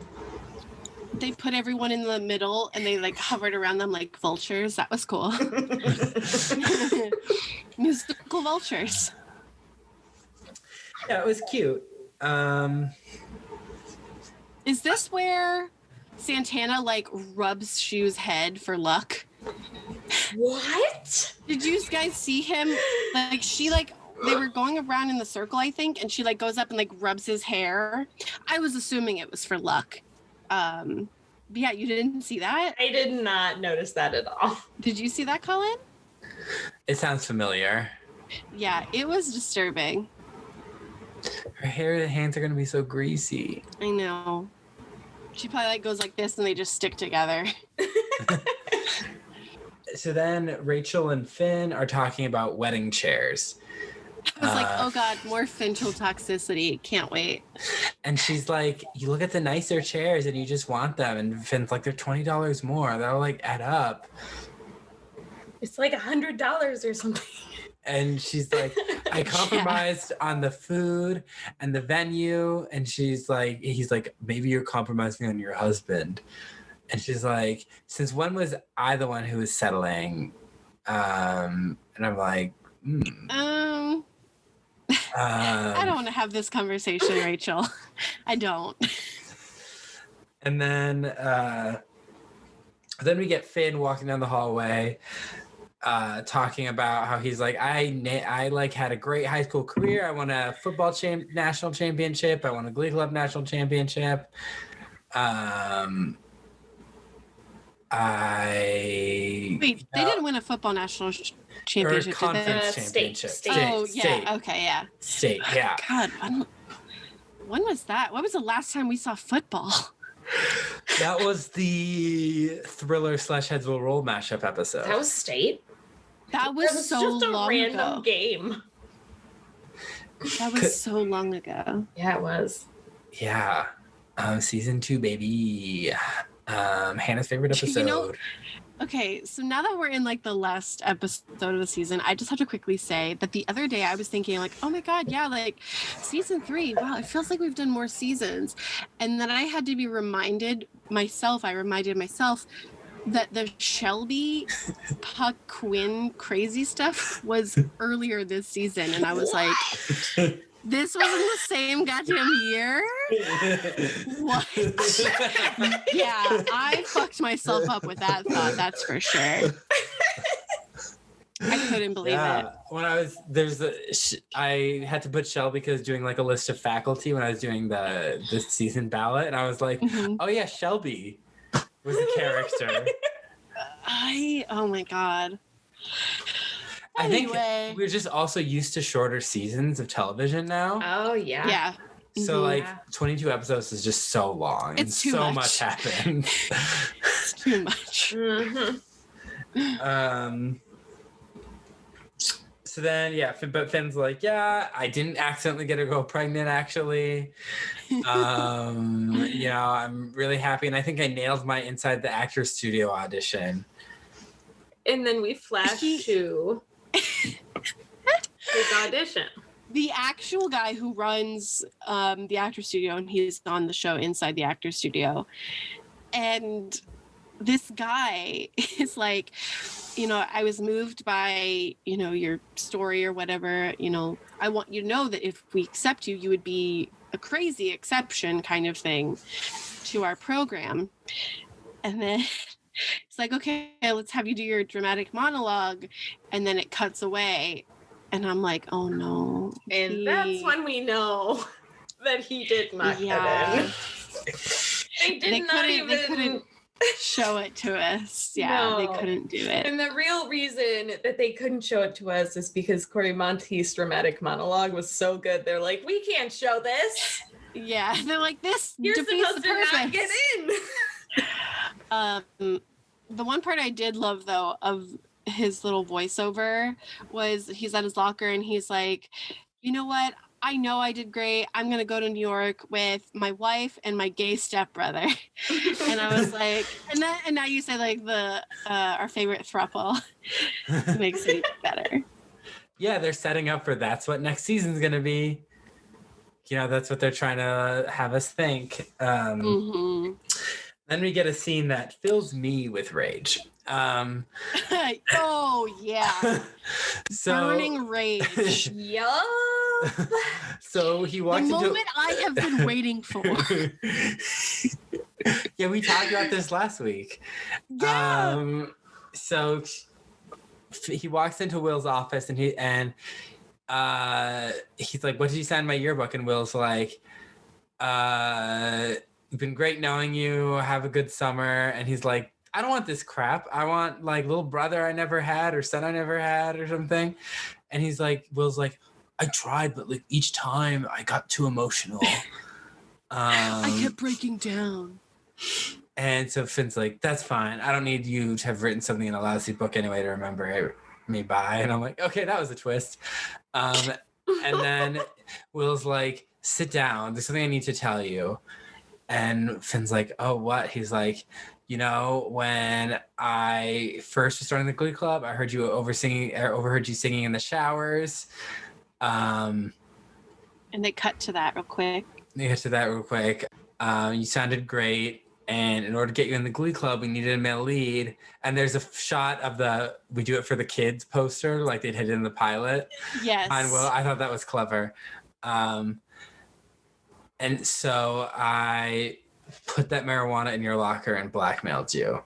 They put everyone in the middle and they like hovered around them like vultures. That was cool. Musical vultures. yeah, it was cute. Is this where Santana like rubs Shu's head for luck? What? Did you guys see him? Like she like they were going around in the circle, I think, and she like goes up and like rubs his hair. I was assuming it was for luck. But yeah, you didn't see that? I did not notice that at all. Did you see that, Cullen? It sounds familiar. Yeah, it was disturbing. Her hair and hands are gonna be so greasy. I know. She probably like goes like this and they just stick together. So then Rachel and Finn are talking about wedding chairs. I was like, oh God, more Finchel toxicity. Can't wait. And she's like, you look at the nicer chairs and you just want them. And Finn's like, they're $20 more. That'll like add up. It's like $100 or something. And she's like, I compromised on the food and the venue. And he's like, maybe you're compromising on your husband. And she's like, since when was I the one who was settling? And I'm like, I don't want to have this conversation, Rachel. I don't. And then we get Finn walking down the hallway, talking about how he's like, I like had a great high school career. I won a football national championship. I won a Glee Club national championship. Wait, they didn't win a football national championship, or conference did they? championship. Oh, yeah. State. Okay, yeah. State, yeah. God, when was that? When was the last time we saw football? That was the Thriller / Heads Will Roll mashup episode. That was state? That was so just a long random ago. game. That was so long ago. Yeah, it was. Yeah. Season 2, baby. Hannah's favorite episode. You know, okay, so now that we're in like the last episode of the season, I just have to quickly say that the other day I was thinking like, oh my God, yeah, like season 3, wow, it feels like we've done more seasons. And then I had to be reminded myself that the Shelby Puck Quinn crazy stuff was earlier this season. And I was like, this was in the same goddamn year? What? Yeah, I fucked myself up with that thought, that's for sure. I couldn't believe it. When I was, I had to put Shelby because doing like a list of faculty when I was doing the season ballot. And I was like, oh yeah, Shelby was the character. Oh my God. I Anyway. think we're just also used to shorter seasons of television now. Oh, yeah. Yeah. So like 22 episodes is just so long. It's and too so much. happened. It's too much. So then, but Finn's like, yeah, I didn't accidentally get a girl pregnant, actually. I'm really happy. And I think I nailed my Inside the Actors Studio audition. And then we flash to his audition. The actual guy who runs the Actors Studio, and he's on the show Inside the Actors Studio. And this guy is like, I was moved by, your story or whatever. I want you to know that if we accept you, you would be a crazy exception kind of thing to our program. And then it's like, okay, let's have you do your dramatic monologue. And then it cuts away. And I'm like, oh no. And that's when we know that he did not get in. They couldn't show it to us. Yeah, No. they couldn't do it. And the real reason that they couldn't show it to us is because Cory Monteith's dramatic monologue was so good. They're like, we can't show this. Yeah, they're like, this You're defeats supposed the to purpose. not get in. The one part I did love, though, of his little voiceover was he's at his locker and he's like, you know what? I know I did great. I'm going to go to New York with my wife and my gay stepbrother. And I was like, and now you say like our favorite throuple makes it better. Yeah, they're setting up for that's what next season's going to be. You know, that's what they're trying to have us think. Then we get a scene that fills me with rage. Oh, yeah. Burning rage. Yup. So he walks the into... moment I have been waiting for. Yeah, we talked about this last week. Yeah. So he walks into Will's office and he's like, what did you sign in my yearbook? And Will's like, it's been great knowing you. Have a good summer. And he's like, I don't want this crap. I want like little brother I never had or son I never had or something. And he's like, Will's like, I tried, but like each time I got too emotional. I kept breaking down. And so Finn's like, that's fine. I don't need you to have written something in a lousy book anyway to remember me by. And I'm like, okay, that was a twist. And then Will's like, sit down. There's something I need to tell you. And Finn's like, oh, what? He's like, you know, when I first was starting the Glee Club, I heard you overheard you singing in the showers. And they cut to that real quick. You sounded great. And in order to get you in the Glee Club, we needed a male lead. And there's a shot of we do it for the kids poster, like they'd hit it in the pilot. Yes. And Will, I thought that was clever. And so I put that marijuana in your locker and blackmailed you.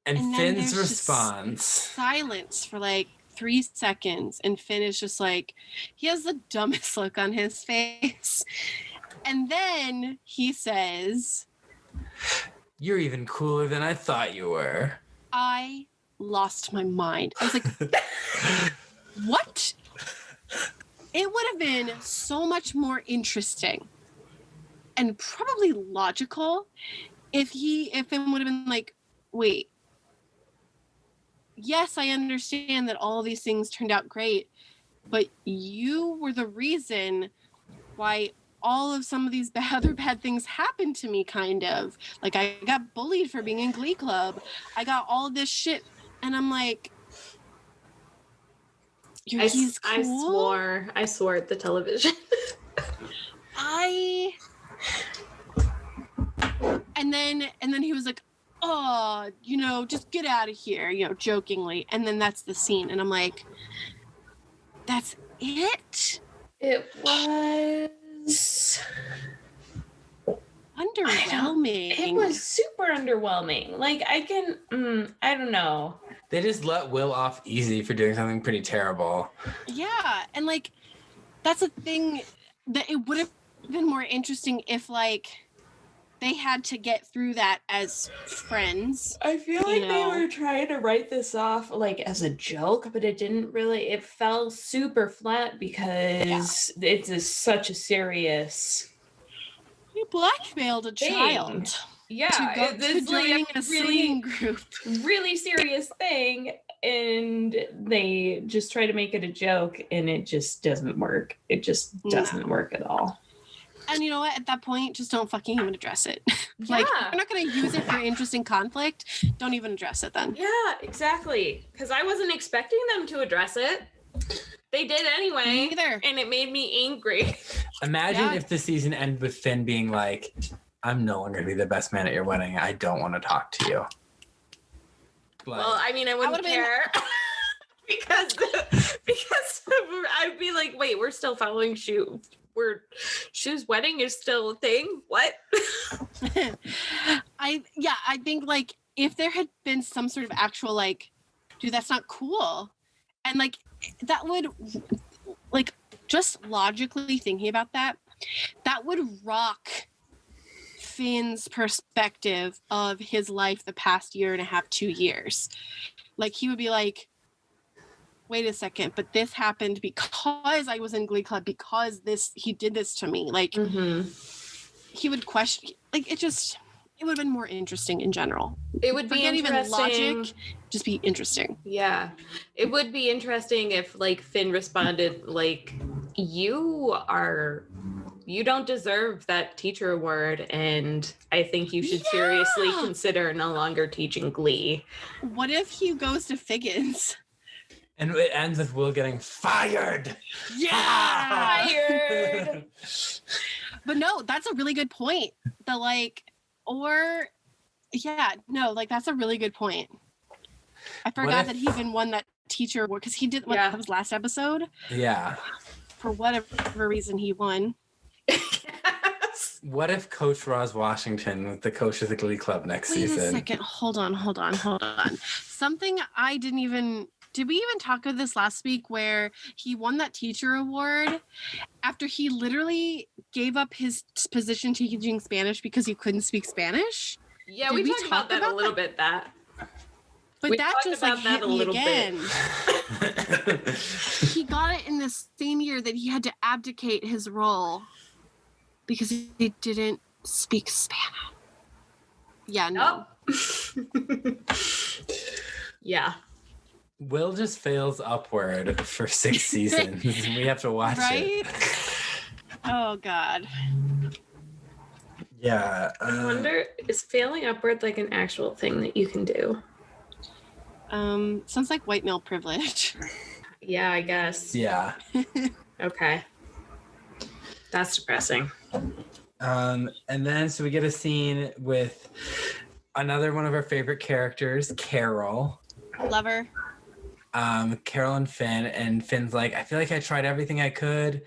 And Finn's response. Silence for like 3 seconds. And Finn is just like, he has the dumbest look on his face. And then he says, you're even cooler than I thought you were. I lost my mind. I was like, what? It would have been so much more interesting and probably logical if Finn would have been like, wait, yes, I understand that all these things turned out great, but you were the reason why all of some of these other bad things happened to me, kind of. Like, I got bullied for being in Glee Club. I got all of this shit. And I'm like, he's cool? I swore at the television. And then he was like, oh, you know, just get out of here, you know, jokingly. And then that's the scene. And I'm like, that's it? It was underwhelming. It was super underwhelming. Like, I don't know. They just let Will off easy for doing something pretty terrible. Yeah. And like, that's a thing that it would have been more interesting if like they had to get through that as friends. I feel like they were trying to write this off like as a joke, but it didn't really. It fell super flat because it's such a serious. You blackmailed a child. Yeah, to joining a singing group. Really serious thing, and they just try to make it a joke, and it just doesn't work. It just doesn't work at all. And you know what? At that point, just don't fucking even address it. Like, if you're not going to use it for interesting conflict, don't even address it then. Yeah, exactly. Because I wasn't expecting them to address it. They did anyway. Me either. And it made me angry. Imagine if the season ended with Finn being like, I'm no longer going to be the best man at your wedding. I don't want to talk to you. Like, well, I mean, I wouldn't care. because I'd be like, wait, we're still following Shu's wedding is still a thing. What? I think like if there had been some sort of actual like, dude, that's not cool, and like that would like just logically thinking about that would rock Finn's perspective of his life the past year and a half, 2 years. Like, he would be like, wait a second, but this happened because I was in Glee Club, because he did this to me. Like, he would question, like, it would have been more interesting in general. It would be interesting. Even logic, just be interesting. Yeah. It would be interesting if, like, Finn responded, like, you don't deserve that teacher award, and I think you should seriously consider no longer teaching Glee. What if he goes to Figgins? And it ends with Will getting fired. Yeah! Fired! But no, that's a really good point. That's a really good point. I forgot that he even won that teacher award, because he did, that was last episode? Yeah. For whatever reason he won. Yes. What if Coach Roz Washington was the coach of the Glee Club next season? Wait a second. Hold on. Something I didn't even... Did we even talk about this last week, where he won that teacher award after he literally gave up his position teaching Spanish because he couldn't speak Spanish? Yeah, we talked about that a little bit. But that just like hit me again. He got it in the same year that he had to abdicate his role because he didn't speak Spanish. Yeah, no. Yeah. Will just fails upward for 6 seasons. We have to watch it. Oh, God. Yeah. I wonder, is failing upward like an actual thing that you can do? Sounds like white male privilege. Yeah, I guess. Yeah. Okay. That's depressing. And then, so we get a scene with another one of our favorite characters, Carol. Love her. Carol and Finn, and Finn's like, I feel like I tried everything I could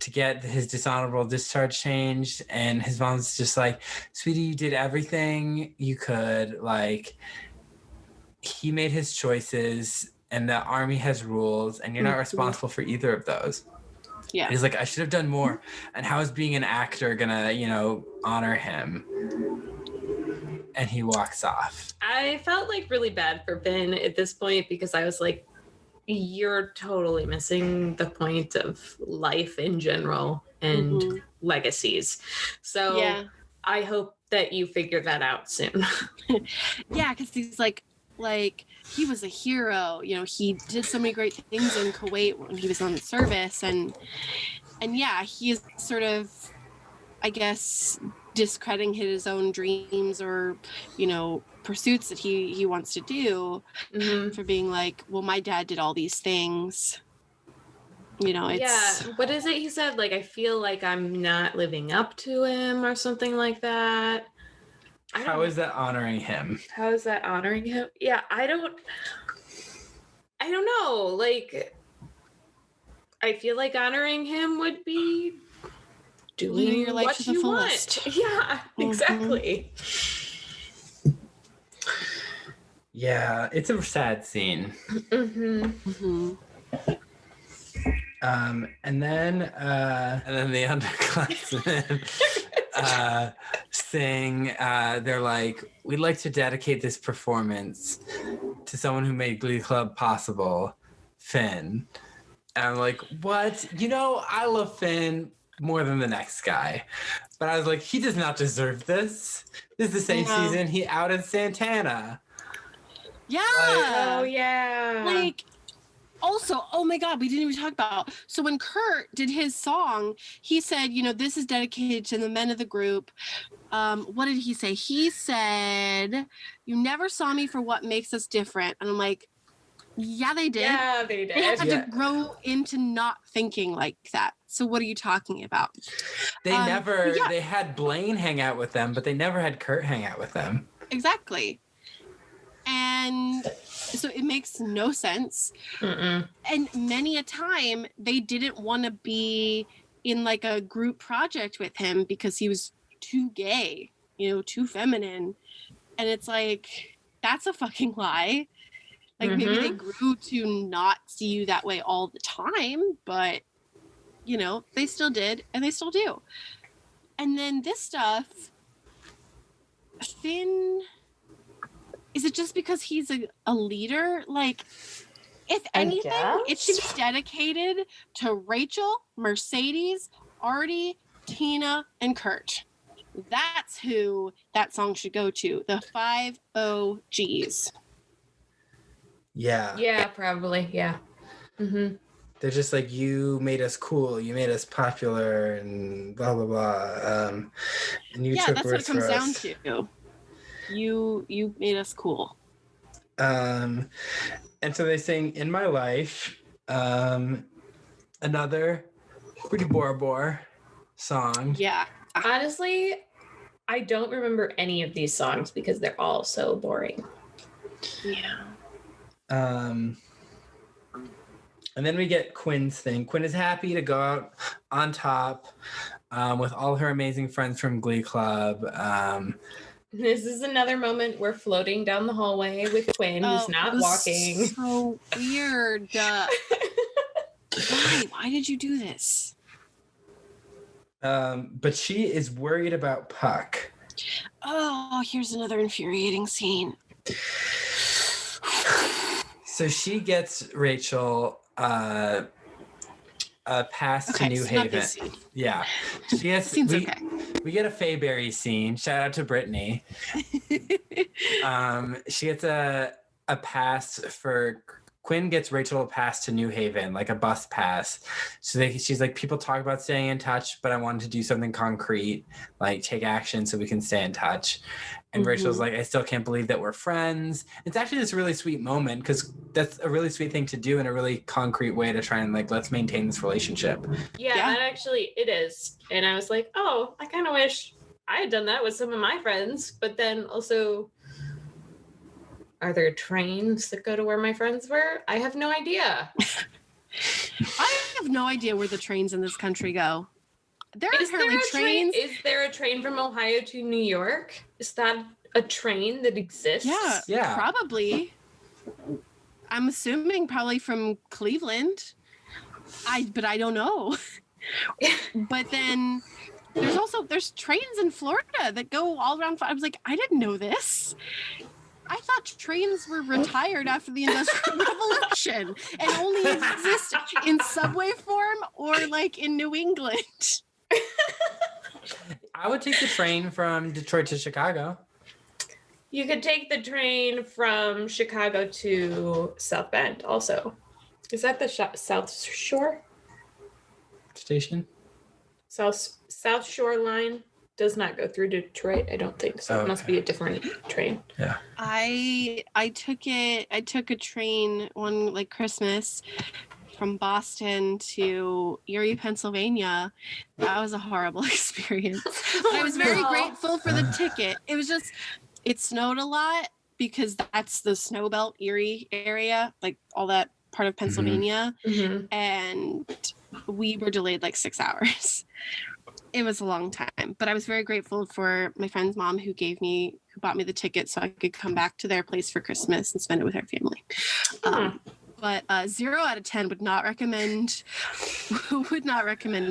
to get his dishonorable discharge changed, and his mom's just like, sweetie, you did everything you could. Like, he made his choices, and the army has rules, and you're not responsible for either of those. Yeah. And he's like, I should have done more, and how is being an actor gonna, honor him? And he walks off. I felt like really bad for Finn at this point, because I was like, you're totally missing the point of life in general and legacies. So I hope that you figure that out soon. Yeah, because he's like he was a hero. He did so many great things in Kuwait when he was on the service, and yeah, he is sort of, I guess, discrediting his own dreams or, pursuits that he wants to do for being like, well, my dad did all these things. It's... Yeah. What is it he said? Like, I feel like I'm not living up to him or something like that. How is that honoring him? How is that honoring him? Yeah, I don't know. Like, I feel like honoring him would be doing your life what to the you fullest. want. Yeah, exactly. Yeah, it's a sad scene. And then the underclassmen sing. They're like, we'd like to dedicate this performance to someone who made Glee Club possible, Finn. And I'm like, what? I love Finn more than the next guy. But I was like, he does not deserve this. This is the same season he outed Santana. Yeah. Oh, yeah. Also, oh my God, we didn't even talk about. So when Kurt did his song, he said, this is dedicated to the men of the group. What did he say? He said, you never saw me for what makes us different. And I'm like, yeah, they did. Yeah, they did. They had to grow into not thinking like that. So what are you talking about? They they had Blaine hang out with them, but they never had Kurt hang out with them. Exactly. And so it makes no sense. And many a time they didn't want to be in like a group project with him because he was too gay, too feminine. And it's like, that's a fucking lie. Like maybe they grew to not see you that way all the time, but they still did and they still do. And then this stuff, Finn, is it just because he's a leader? Like, if anything, it should be dedicated to Rachel, Mercedes, Artie, Tina, and Kurt. That's who that song should go to. The 5 OGs. Yeah. Yeah, probably. Yeah. Mm-hmm. They're just like, you made us cool, you made us popular, and blah, blah, blah. And you took that's what words it comes for down us. to. You made us cool. And so they sing In My Life, another pretty bore song. Yeah. Honestly, I don't remember any of these songs because they're all so boring. Yeah. And then we get Quinn's thing. Quinn is happy to go out on top with all her amazing friends from Glee Club. This is another moment we're floating down the hallway with Quinn, who's not walking. So weird. Why did you do this? But she is worried about Puck. Oh, here's another infuriating scene. So she gets Rachel a pass to New Haven. Yeah. She has we get a Fayberry scene. Shout out to Brittany. She gets a pass for Quinn gets Rachel a pass to New Haven, like a bus pass. So she's like, people talk about staying in touch, but I wanted to do something concrete, like take action so we can stay in touch. And Rachel's like, I still can't believe that we're friends. It's actually this really sweet moment because that's a really sweet thing to do in a really concrete way to try and like, let's maintain this relationship. Yeah, that actually, it is. And I was like, oh, I kind of wish I had done that with some of my friends. But then also, are there trains that go to where my friends were? I have no idea. I have no idea where the trains in this country go. There are apparently trains. Is there a train from Ohio to New York? Is that a train that exists? Yeah, probably. I'm assuming probably from Cleveland. But I don't know. But then there's trains in Florida that go all around. I was like, I didn't know this. I thought trains were retired after the Industrial Revolution and only exist in subway form or like in New England. I would take the train from Detroit to Chicago. You could take the train from Chicago to South Bend also. Is that the South Shore? Station? South Shore line does not go through Detroit. I don't think so. Okay. It must be a different train. Yeah. I took a train one like Christmas from Boston to Erie, Pennsylvania. That was a horrible experience. But I was very grateful for the ticket. It was just, it snowed a lot because that's the snow belt Erie area, like all that part of Pennsylvania. Mm-hmm. And we were delayed like 6 hours. It was a long time, but I was very grateful for my friend's mom who bought me the ticket so I could come back to their place for Christmas and spend it with her family. But 0 out of 10 would not recommend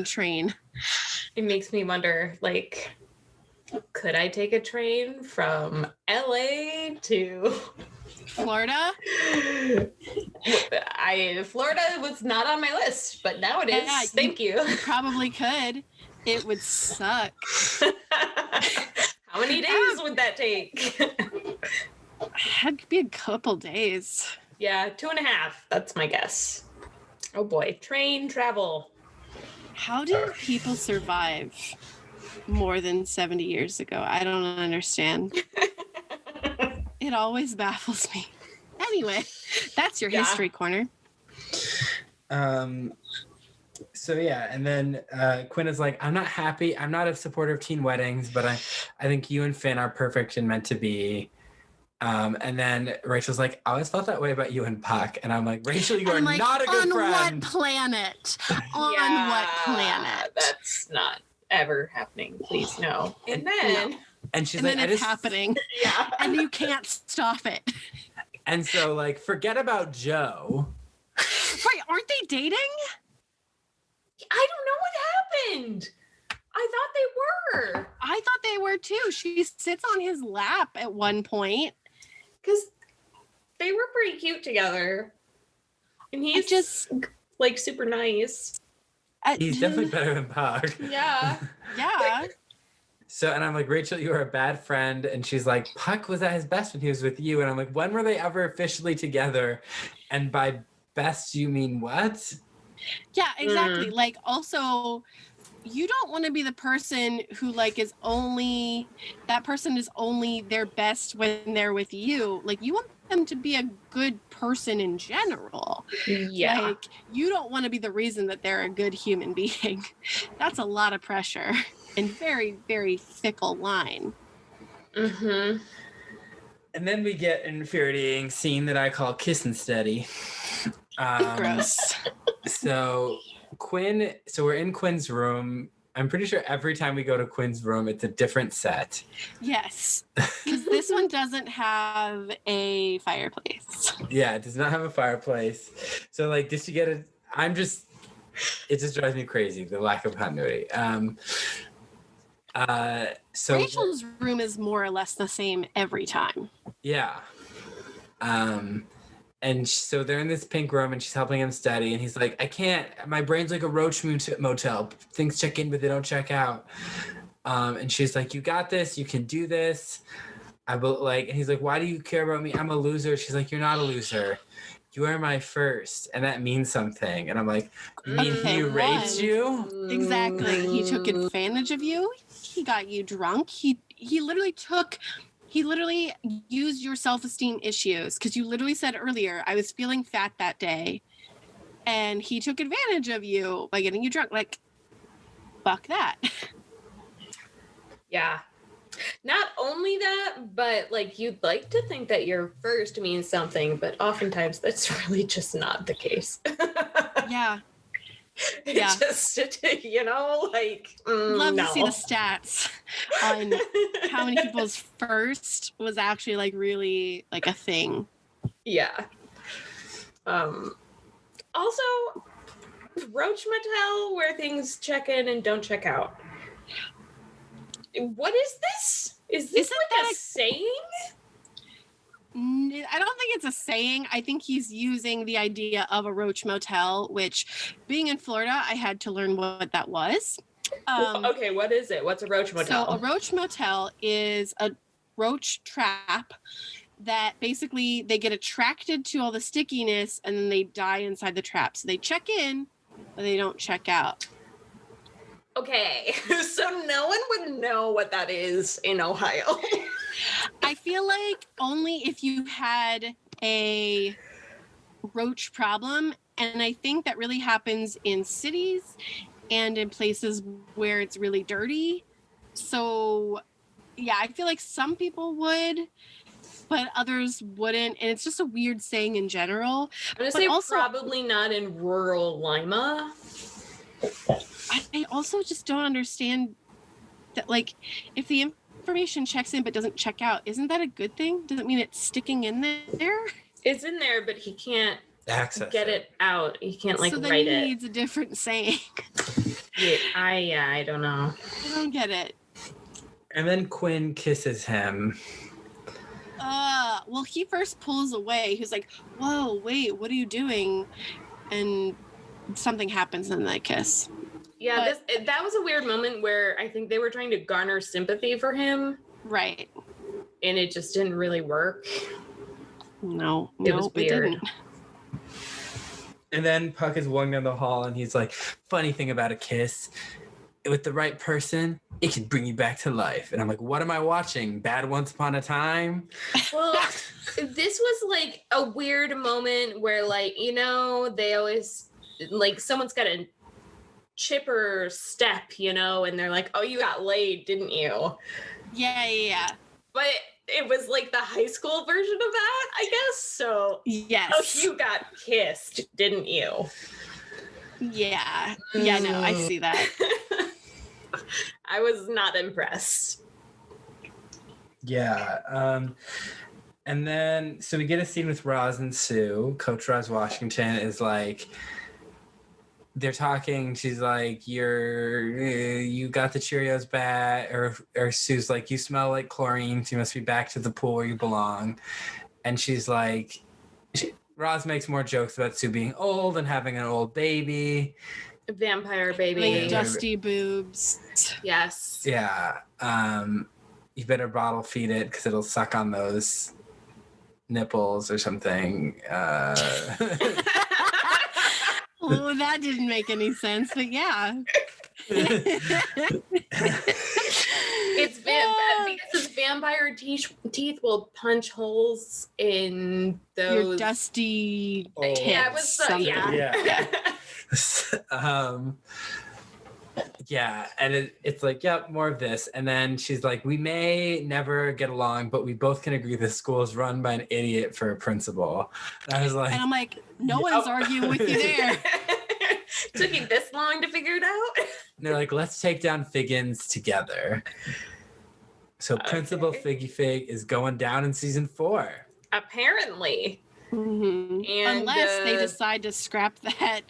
train. It makes me wonder, like, could I take a train from LA to Florida? Florida was not on my list, but now it is. Yeah, Thank you. You probably could. It would suck. How many days would that take? It'd be a couple days. Yeah, 2.5. That's my guess. Oh boy, train travel. How did people survive more than 70 years ago? I don't understand. It always baffles me. Anyway, that's your history corner. So yeah, and then Quinn is like, I'm not happy. I'm not a supporter of teen weddings, but I think you and Finn are perfect and meant to be. And then Rachel's like, I always felt that way about you and Puck. And I'm like, Rachel, you are like, not a good friend. On what planet? On what planet? That's not ever happening. Please, no. And then... And she's and like, then it's happening. Yeah. And you can't stop it. And so, like, forget about Joe. Right, aren't they dating? I don't know what happened. I thought they were. I thought they were too. She sits on his lap at one point. Because they were pretty cute together. And he's just like super nice. He's definitely better than Puck. Yeah. Yeah. So, and I'm like, Rachel, you are a bad friend. And she's like, Puck was at his best when he was with you. And I'm like, when were they ever officially together? And by best, you mean what? Yeah, exactly. Like, also, you don't want to be the person who, like, that person is only their best when they're with you. Like, you want them to be a good person in general. Yeah. Like, you don't want to be the reason that they're a good human being. That's a lot of pressure and very, very fickle line. Mm-hmm. And then we get an infuriating scene that I call Kiss and Steady. Gross. So we're in Quinn's room. I'm pretty sure every time we go to Quinn's room, it's a different set. Yes. Because this one doesn't have a fireplace. Yeah, it does not have a fireplace. So, like, just to get it, it just drives me crazy, the lack of continuity. So Rachel's room is more or less the same every time. Yeah. And so they're in this pink room and she's helping him study. And he's like, I can't, my brain's like a roach motel. Things check in, but they don't check out. And she's like, you got this. You can do this. And he's like, why do you care about me? I'm a loser. She's like, you're not a loser. You are my first. And that means something. And I'm like, you mean he raped you? Exactly. He took advantage of you. He got you drunk. He literally used your self-esteem issues because you literally said earlier, I was feeling fat that day. And he took advantage of you by getting you drunk. Like, fuck that. Yeah. Not only that, but like you'd like to think that your first means something, but oftentimes that's really just not the case. Yeah. It's just, love no. to see the stats on how many people's first was actually like really like a thing. Yeah. Also, Roach Motel where things check in and don't check out. What is this? Is this Isn't like that a saying? I don't think it's a saying. I think he's using the idea of a roach motel, which being in Florida, I had to learn what that was. Okay, what is it? What's a roach motel? So a roach motel is a roach trap that basically they get attracted to all the stickiness and then they die inside the trap. So they check in, but they don't check out. Okay, so no one would know what that is in Ohio. I feel like only if you had a roach problem, and I think that really happens in cities and in places where it's really dirty. So, yeah, I feel like some people would, but others wouldn't, and it's just a weird saying in general. I'm gonna say also, probably not in rural Lima. I also just don't understand that, like, if the information checks in but doesn't check out, isn't that a good thing? Does it mean it's sticking in there? It's in there, but he can't get it out. He can't so then write he it. needs a different saying. I don't know. I don't get it. And then Quinn kisses him. Well, he first pulls away. He's like, whoa, wait, what are you doing? And something happens in that kiss. Yeah, that was a weird moment where I think they were trying to garner sympathy for him. Right. And it just didn't really work. No, it was weird. It didn't. And then Puck is walking down the hall and he's like, funny thing about a kiss, with the right person, it can bring you back to life. And I'm like, what am I watching? Bad Once Upon a Time? Well, this was like a weird moment where, like, they always, like, someone's got a chipper step, and they're like, oh, you got laid, didn't you? Yeah. But it was like the high school version of that, I guess. So, yes. Oh, you got kissed, didn't you? Yeah. Yeah, no, I see that. I was not impressed. Yeah. And then, so we get a scene with Roz and Sue. Coach Roz Washington is like, they're talking. She's like, you got the Cheerios back, or Sue's like, you smell like chlorine, so you must be back to the pool where you belong. And she's like, Roz makes more jokes about Sue being old and having an old baby. Vampire baby. Like dusty boobs. Yes. Yeah. You better bottle feed it because it'll suck on those nipples or something. Oh, that didn't make any sense, but yeah. It's because vampire teeth will punch holes in those your dusty tits. Yeah, it was Yeah. Yeah, and it's like, yep, more of this. And then she's like, we may never get along, but we both can agree the school is run by an idiot for a principal. And I was like, and I'm like, no one's arguing with you there. Took you this long to figure it out? And they're like, let's take down Figgins together. So Principal Figgy Fig is going down in season 4. Apparently. Mm-hmm. And, unless they decide to scrap that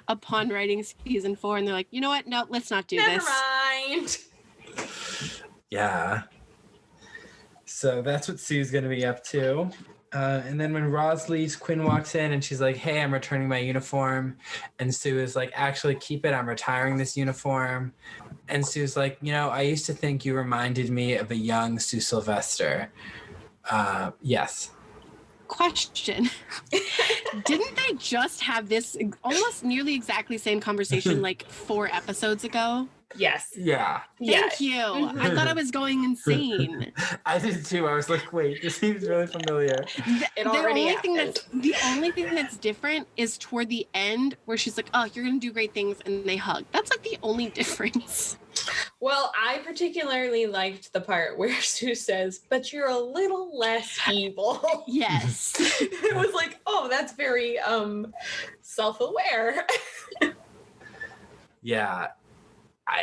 upon writing season 4 and they're like, you know what? No, let's not do this. Never mind. Yeah. So that's what Sue's going to be up to. And then when Roz leaves, Quinn walks in and she's like, hey, I'm returning my uniform. And Sue is like, actually, keep it. I'm retiring this uniform. And Sue's like, you know, I used to think you reminded me of a young Sue Sylvester. Yes. Question. Didn't they just have this almost nearly exactly same conversation like 4 episodes ago? Yes. Yeah. Thank you. I thought I was going insane. I did too. I was like, wait, this seems really familiar. The only thing that's different is toward the end where she's like, oh, you're going to do great things, and they hug. That's like the only difference. Well, I particularly liked the part where Sue says, but you're a little less evil. Yes. It was like, oh, that's very self-aware. Yeah.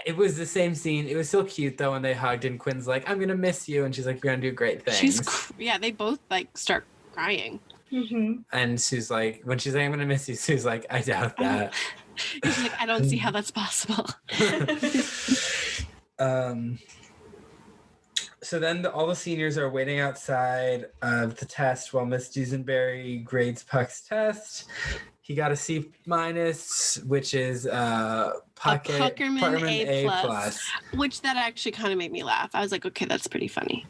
It was the same scene. It was so cute though when they hugged and Quinn's like, I'm gonna miss you, and she's like, you're gonna do great things. They both like start crying. Mm-hmm. And Sue's like, when she's like, I'm gonna miss you, Sue's like, I doubt that. She's like, I don't see how that's possible. So then all the seniors are waiting outside of the test while Miss Dusenberry grades Puck's test. He got a C-, which is Puckerman A+. Which that actually kind of made me laugh. I was like, okay, that's pretty funny.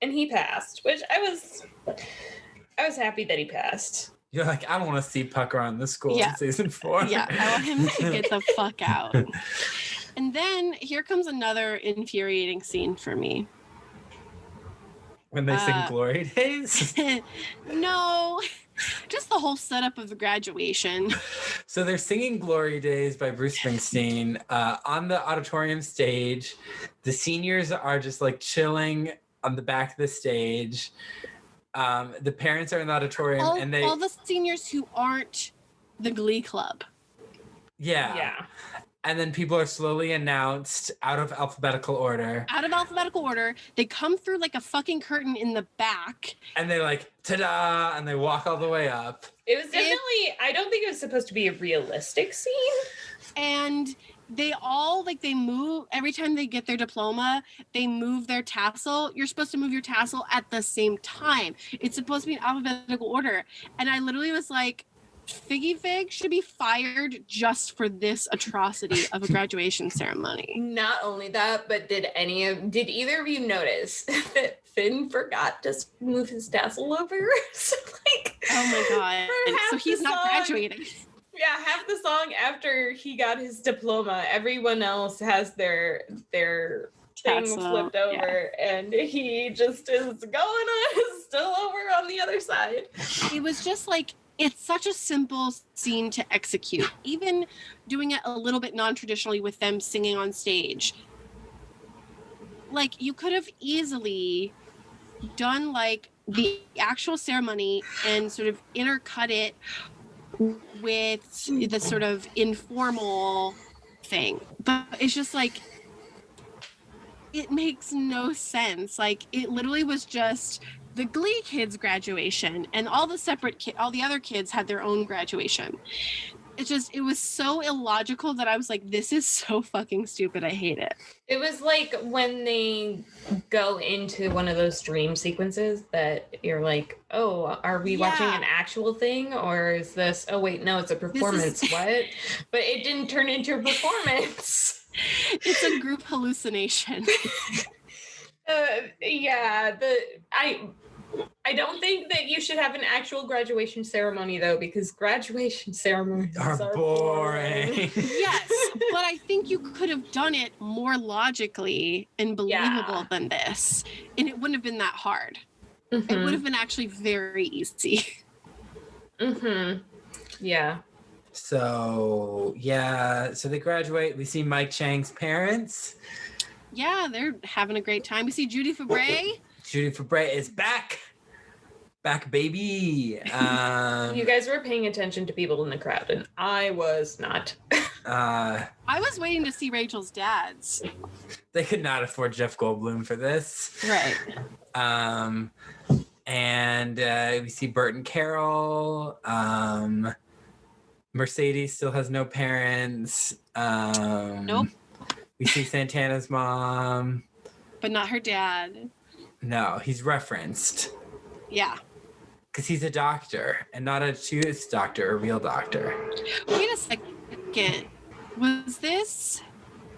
And he passed, which I was happy that he passed. You're like, I don't want to see Puck around the school in season 4. Yeah, I want him to get the fuck out. And then here comes another infuriating scene for me. When they sing Glory Days? No, just the whole setup of the graduation. So they're singing Glory Days by Bruce Springsteen on the auditorium stage. The seniors are just like chilling on the back of the stage. The parents are in the auditorium and all the seniors who aren't the Glee Club. Yeah. And then people are slowly announced out of alphabetical order. They come through like a fucking curtain in the back. And they like, ta-da, and they walk all the way up. It was definitely, I don't think it was supposed to be a realistic scene. And they all, like, they move, every time they get their diploma, they move their tassel. You're supposed to move your tassel at the same time. It's supposed to be in alphabetical order. And I literally was like, Figgy Fig should be fired just for this atrocity of a graduation ceremony. Not only that, but did either of you notice that Finn forgot to move his tassel over? So like, oh my god! So he's not graduating. Yeah, half the song after he got his diploma, everyone else has their thing flipped over, and he just is still over on the other side. It was just like, it's such a simple scene to execute. Even doing it a little bit non-traditionally with them singing on stage. Like, you could have easily done like the actual ceremony and sort of intercut it with the sort of informal thing. But it's just like, it makes no sense. Like, it literally was just the Glee kids' graduation, and all the other kids had their own graduation. it was so illogical that I was like, this is so fucking stupid. I hate it. It was like when they go into one of those dream sequences that you're like, oh, are we watching an actual thing? Or is this, oh, wait, no, it's a performance. What? But it didn't turn into a performance. It's a group hallucination. I don't think that you should have an actual graduation ceremony, though, because graduation ceremonies are boring. Yes, but I think you could have done it more logically and believable than this, and it wouldn't have been that hard. It would have been actually very easy. Yeah. So they graduate. We see Mike Chang's parents. Yeah, they're having a great time. We see Judy Fabre. Judy Fabre is back. Back, baby. You guys were paying attention to people in the crowd, and I was not. I was waiting to see Rachel's dad's. They could not afford Jeff Goldblum for this. Right. And we see Bert and Carol. Mercedes still has no parents. Nope. We see Santana's mom. But not her dad. No, he's referenced. Yeah. Because he's a doctor and not a tooth doctor, a real doctor. Wait a second. Was this?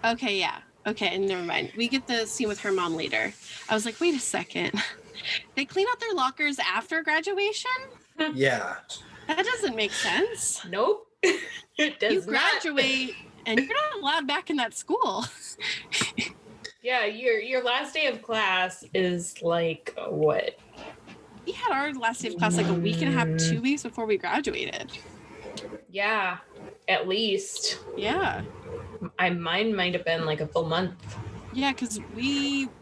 Okay, yeah. Okay, never mind. We get the scene with her mom later. I was like, wait a second. They clean out their lockers after graduation? Yeah. That doesn't make sense. Nope. It does. You graduate and you're not allowed back in that school. Yeah, your last day of class is like what? We had our last day of class like a week and a half, 2 weeks before we graduated. Yeah, at least. Yeah. Mine might have been like a full month. Yeah, because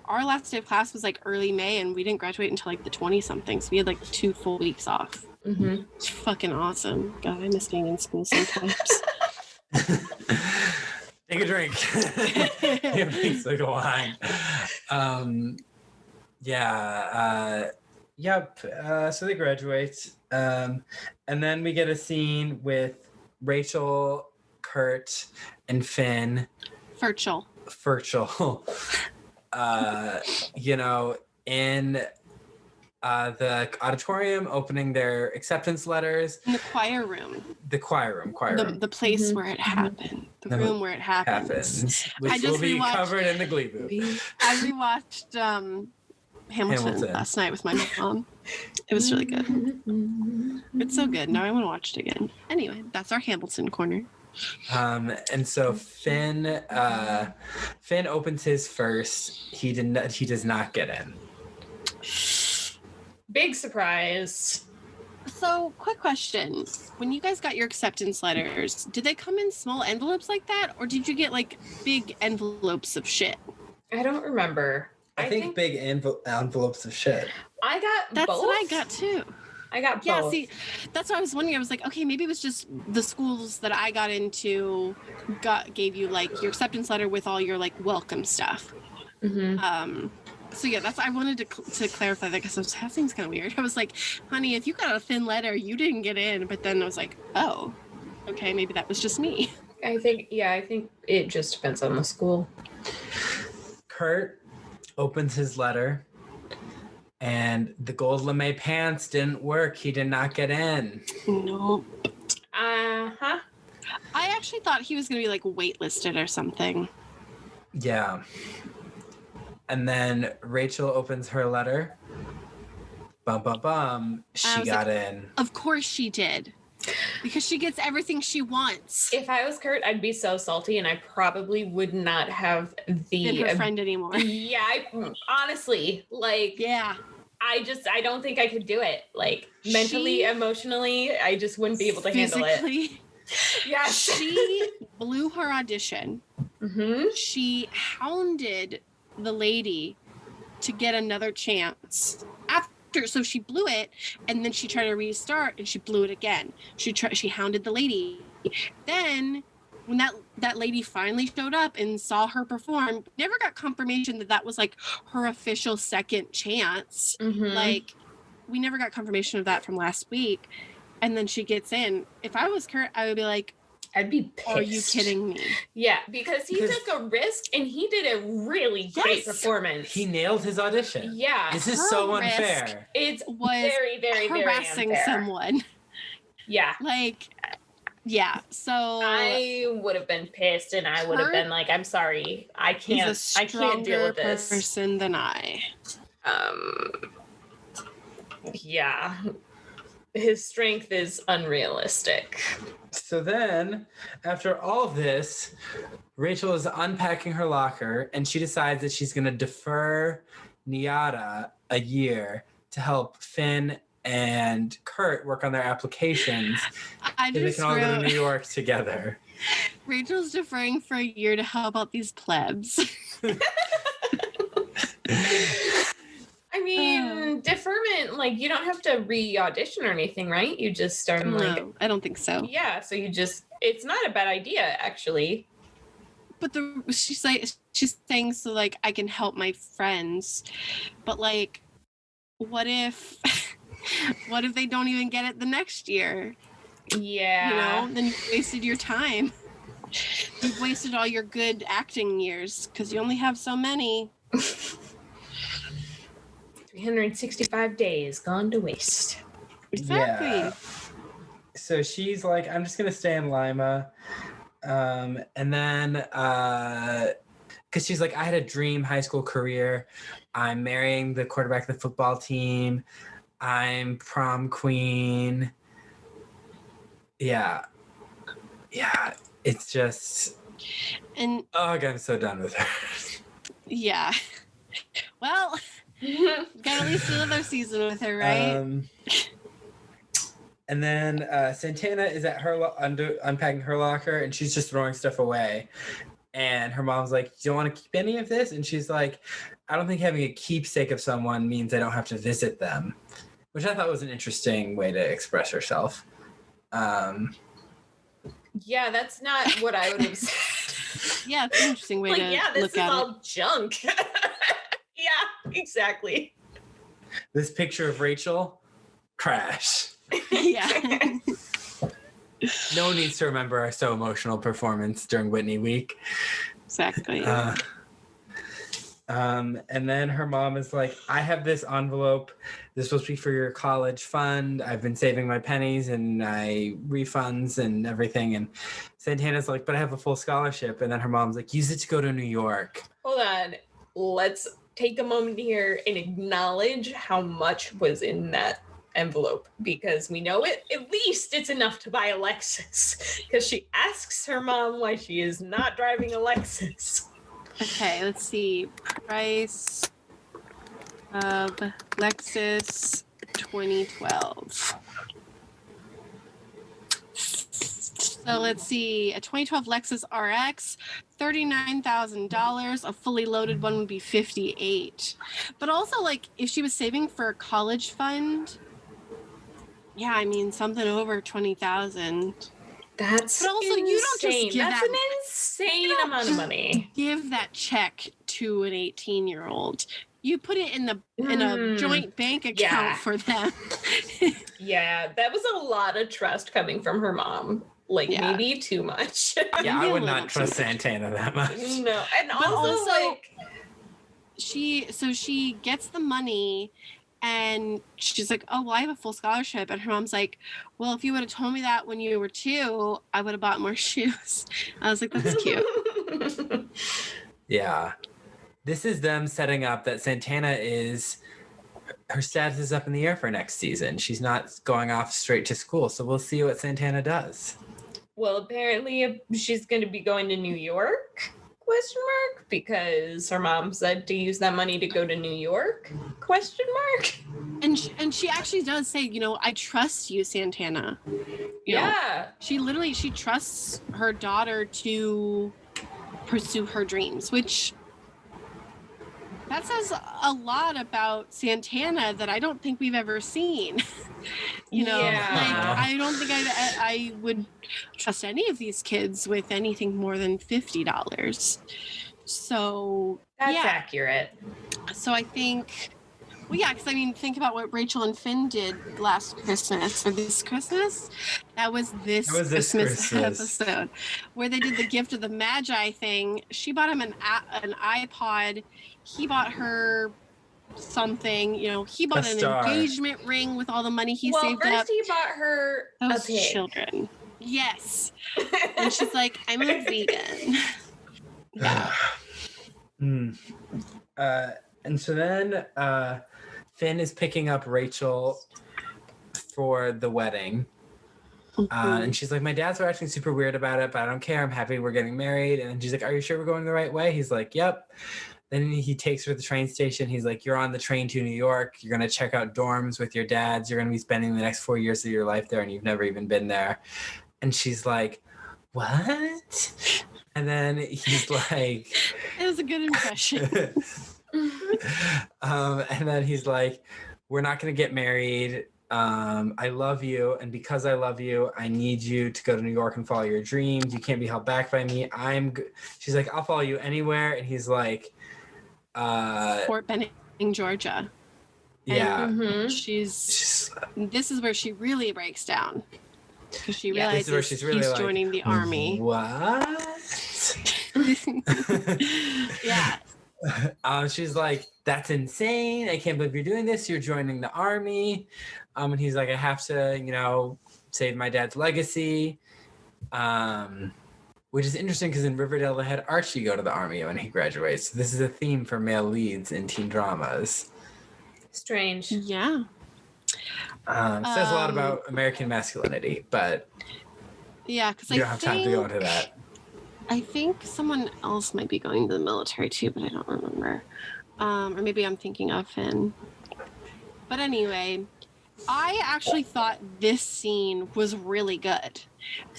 our last day of class was like early May and we didn't graduate until like the 20-something. So we had like 2 full weeks off. It's fucking awesome. God, I miss being in school sometimes. Take a drink. It makes like a wine. Yep. So they graduate. And then we get a scene with Rachel, Kurt, and Finn. Ferchel. In the auditorium, opening their acceptance letters. In the choir room. The choir room. The place where it happened. The room where it happens. Which will be covered in the Gleeboot. I rewatched Hamilton last night with my mom. It was really good. It's so good. Now I want to watch it again. Anyway, that's our Hamilton corner. And so Finn opens his first. He does not get in. Big surprise. So, quick question. When you guys got your acceptance letters, did they come in small envelopes like that? Or did you get like big envelopes of shit? I don't remember. I think big envelopes of shit. I got That's both. what I got too. I got both. Yeah, see, that's what I was wondering. I was like, okay, maybe it was just the schools that I got into gave you like your acceptance letter with all your like welcome stuff. So yeah, I wanted to clarify that because that seems kind of weird. I was like, honey, if you got a thin letter, you didn't get in. But then I was like, oh, okay, maybe that was just me. I think it just depends on the school. Kurt opens his letter and the gold lame pants didn't work. He did not get in. Nope. I actually thought he was going to be like waitlisted or something. Yeah. And then Rachel opens her letter. She got in. Of course she did. Because she gets everything she wants. If I was Kurt, I'd be so salty and I probably would not have been her friend anymore. Yeah, honestly, like... Yeah. I don't think I could do it. Like, mentally, emotionally, I just wouldn't be able to handle it. Yeah. She blew her audition. She hounded the lady to get another chance after, so she blew it and then she tried to restart and she blew it again. She hounded the lady. Then when that lady finally showed up and saw her perform, never got confirmation that was like her official second chance. Like, we never got confirmation of that from last week. And then she gets in. If I was Kurt, I would be like, I'd be pissed. Are you kidding me? Yeah, because he took a risk and he did a really great performance. He nailed his audition. Yeah. This is so unfair. It's was very, very, harassing very unfair. someone. Yeah. Like, yeah. So I would have been pissed, and I would have been like, "I'm sorry, I can't deal with this." Person than I. Yeah. His strength is unrealistic. So then, after all of this, Rachel is unpacking her locker, and she decides that she's going to defer Nyada a year to help Finn and Kurt work on their applications so they can all go to New York together. Rachel's deferring for a year to help out these plebs. I mean, deferment, like, you don't have to re-audition or anything, right? You just start like... No, I don't think so. Yeah, so you just... It's not a bad idea, actually. But she's saying, so, like, I can help my friends. But, like, what if... what if they don't even get it the next year? Yeah. You know? Then you wasted your time. You've wasted all your good acting years, because you only have so many. 365 days gone to waste. Exactly. Yeah. So she's like, I'm just going to stay in Lima. And then, because she's like, I had a dream high school career. I'm marrying the quarterback of the football team. I'm prom queen. Yeah. Yeah. It's just... And oh, God, I'm so done with her. Yeah. Well... got at least another season with her, right? And then Santana is at her unpacking her locker, and she's just throwing stuff away. And her mom's like, "You don't want to keep any of this?" And she's like, "I don't think having a keepsake of someone means I don't have to visit them," which I thought was an interesting way to express herself. Yeah, that's not what I would have said. Yeah, it's an interesting way to look at it. This is all junk. Yeah, exactly. This picture of Rachel, trash. Yeah. No one needs to remember our so emotional performance during Whitney Week. Exactly. And then her mom is like, I have this envelope. This is supposed to be for your college fund. I've been saving my pennies and my refunds and everything. And Santana's like, but I have a full scholarship. And then her mom's like, use it to go to New York. Hold on. Let's take a moment here and acknowledge how much was in that envelope, because we know it, at least it's enough to buy a Lexus, because she asks her mom why she is not driving a Lexus. Okay, let's see. Price of Lexus 2012. So let's see. A 2012 Lexus RX, $39,000. A fully loaded one would be $58,000. But also, like, if she was saving for a college fund, yeah, I mean, something over $20,000. That's but also, insane. You don't just give That's that, an insane amount of money. Give that check to an 18-year-old. You put it in a joint bank account for them. Yeah, that was a lot of trust coming from her mom. Like, maybe too much. Yeah, I would not trust Santana that much. No, and but also like... She gets the money, and she's like, oh, well, I have a full scholarship. And her mom's like, well, if you would have told me that when you were 2, I would have bought more shoes. I was like, that's cute. Yeah. This is them setting up that Santana her status is up in the air for next season. She's not going off straight to school. So we'll see what Santana does. Well, apparently she's going to be going to New York, ? Because her mom said to use that money to go to New York, ? And she actually does say, you know, I trust you, Santana. You know, she trusts her daughter to pursue her dreams, which that says a lot about Santana that I don't think we've ever seen. You know, like, I don't think I would trust any of these kids with anything more than $50. So that's accurate. So I think Well, yeah, because I mean, think about what Rachel and Finn did last Christmas or this Christmas. That was this Christmas episode where they did the gift of the Magi thing. She bought him an iPod. He bought her something. You know, he bought an engagement ring with all the money he saved up. Well, first he bought her those a pig. Children. Yes, and she's like, "I'm a vegan." Yeah. And so then Finn is picking up Rachel for the wedding. And she's like, my dad's acting super weird about it, but I don't care. I'm happy we're getting married. And she's like, are you sure we're going the right way? He's like, yep. Then he takes her to the train station. He's like, you're on the train to New York. You're going to check out dorms with your dads. You're going to be spending the next 4 years of your life there, and you've never even been there. And she's like, what? And then he's like... It was a good impression. And then he's like, we're not going to get married. I love you. And because I love you, I need you to go to New York and follow your dreams. You can't be held back by me. She's like, I'll follow you anywhere. And he's like, Fort Benning, Georgia. Yeah. And this is where she really breaks down. Because she realizes he's like, joining the army. What? Yeah. She's like, that's insane. I can't believe you're doing this. You're joining the army. And he's like, I have to, save my dad's legacy. Which is interesting because in Riverdale, they had Archie go to the army when he graduates. So this is a theme for male leads in teen dramas. Strange. Yeah. Says a lot about American masculinity, but yeah, because you don't have time to go into that. I think someone else might be going to the military too, but I don't remember. Or maybe I'm thinking of Finn. But anyway, I actually thought this scene was really good.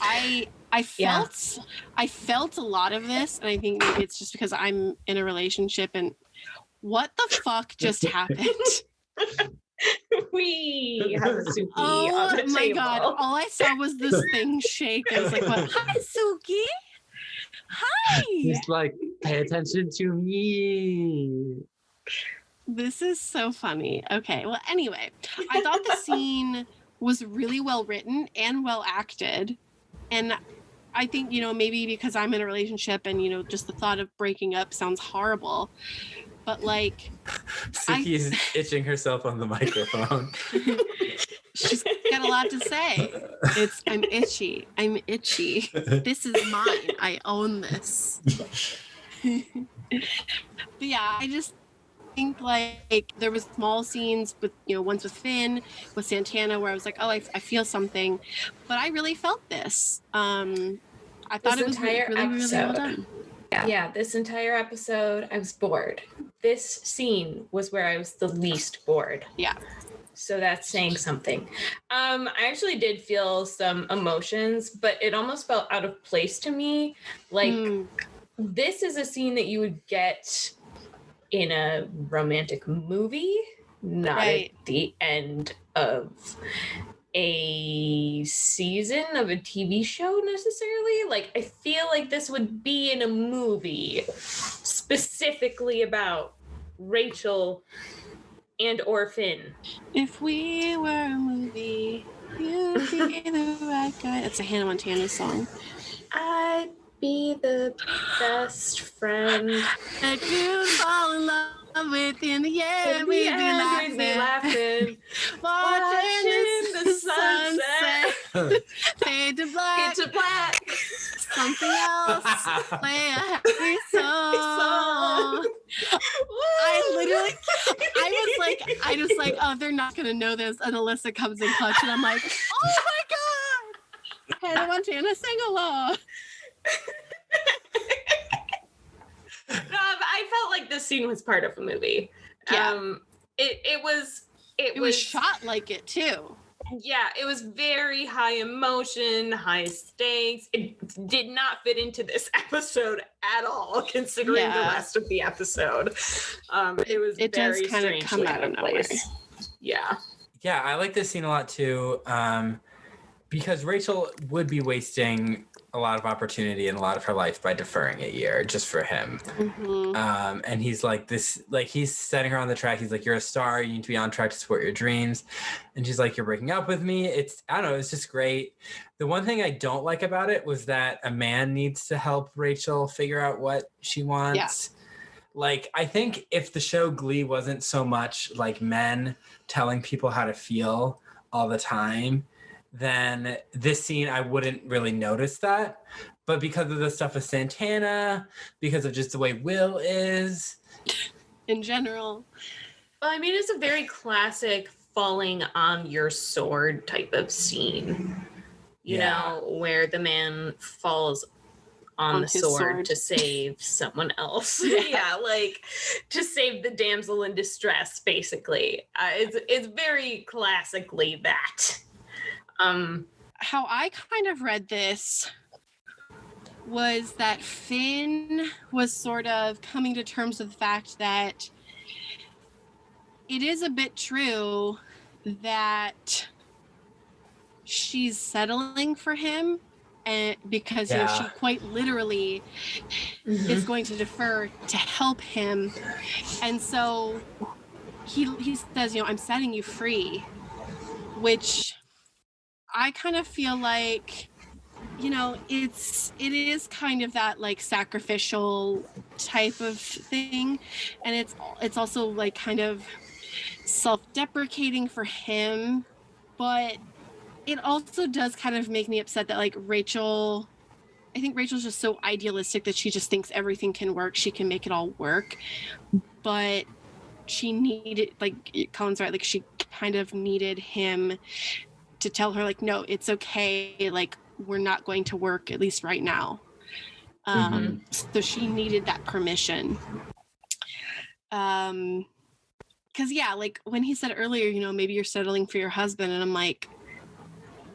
I felt a lot of this, and I think maybe it's just because I'm in a relationship and what the fuck just happened? We have a Suki on the table. Oh my god, all I saw was this thing shake. I was like, what? Hi, Suki. Hi. He's like, pay attention to me. This is so funny. Okay, well, anyway, I thought the scene was really well written and well acted. And I think, maybe because I'm in a relationship and, just the thought of breaking up sounds horrible. But like, Suki's itching herself on the microphone. She's got a lot to say. I'm itchy. I'm itchy. This is mine. I own this. But yeah, I just think like there was small scenes with, once with Finn, with Santana, where I was like, oh, I feel something. But I really felt this. I thought it was really, really well done. Yeah, this entire episode, I was bored. This scene was where I was the least bored. Yeah. So that's saying something. I actually did feel some emotions, but it almost felt out of place to me. Like, this is a scene that you would get in a romantic movie, not at the end of a season of a TV show necessarily. Like, I feel like this would be in a movie specifically about Rachel and or Finn. If we were a movie, you'd be the right guy. It's a Hannah Montana song. I'd be the best friend that you'd fall in love with in the air. We'd be laughing. Watching the sunset. Fade to black. Something else. Play a happy song. I was like, oh, they're not going to know this. And Alyssa comes in clutch and I'm like, oh my God. Hannah Montana sing along. No, I felt like this scene was part of a movie. Yeah. It was shot like it too. Yeah, it was very high emotion, high stakes. It did not fit into this episode at all, considering the rest of the episode. It does kind of come out of nowhere. Yeah. Yeah, I like this scene a lot too. because Rachel would be wasting a lot of opportunity and a lot of her life by deferring a year just for him. Mm-hmm. And he's like he's setting her on the track. He's like, you're a star. You need to be on track to support your dreams. And she's like, you're breaking up with me. I don't know. It's just great. The one thing I don't like about it was that a man needs to help Rachel figure out what she wants. Yeah. Like, I think if the show Glee wasn't so much like men telling people how to feel all the time, then this scene, I wouldn't really notice that. But because of the stuff with Santana, because of just the way Will is. In general. Well, I mean, it's a very classic falling on your sword type of scene. You know, where the man falls on the sword to save someone else. Yeah, like to save the damsel in distress, basically. It's very classically that. How I kind of read this was that Finn was sort of coming to terms with the fact that it is a bit true that she's settling for him, and because you know, she quite literally is going to defer to help him, and so he says, you know, I'm setting you free, which I kind of feel like, you know, it is kind of that like sacrificial type of thing, and it's also like kind of self-deprecating for him, but it also does kind of make me upset that like I think Rachel's just so idealistic that she just thinks everything can work, she can make it all work, but she needed, like Colin's right, like she kind of needed him to tell her like, no, it's okay, like we're not going to work, at least right now. So she needed that permission. Because yeah, like when he said earlier, you know, maybe you're settling for your husband, and I'm like,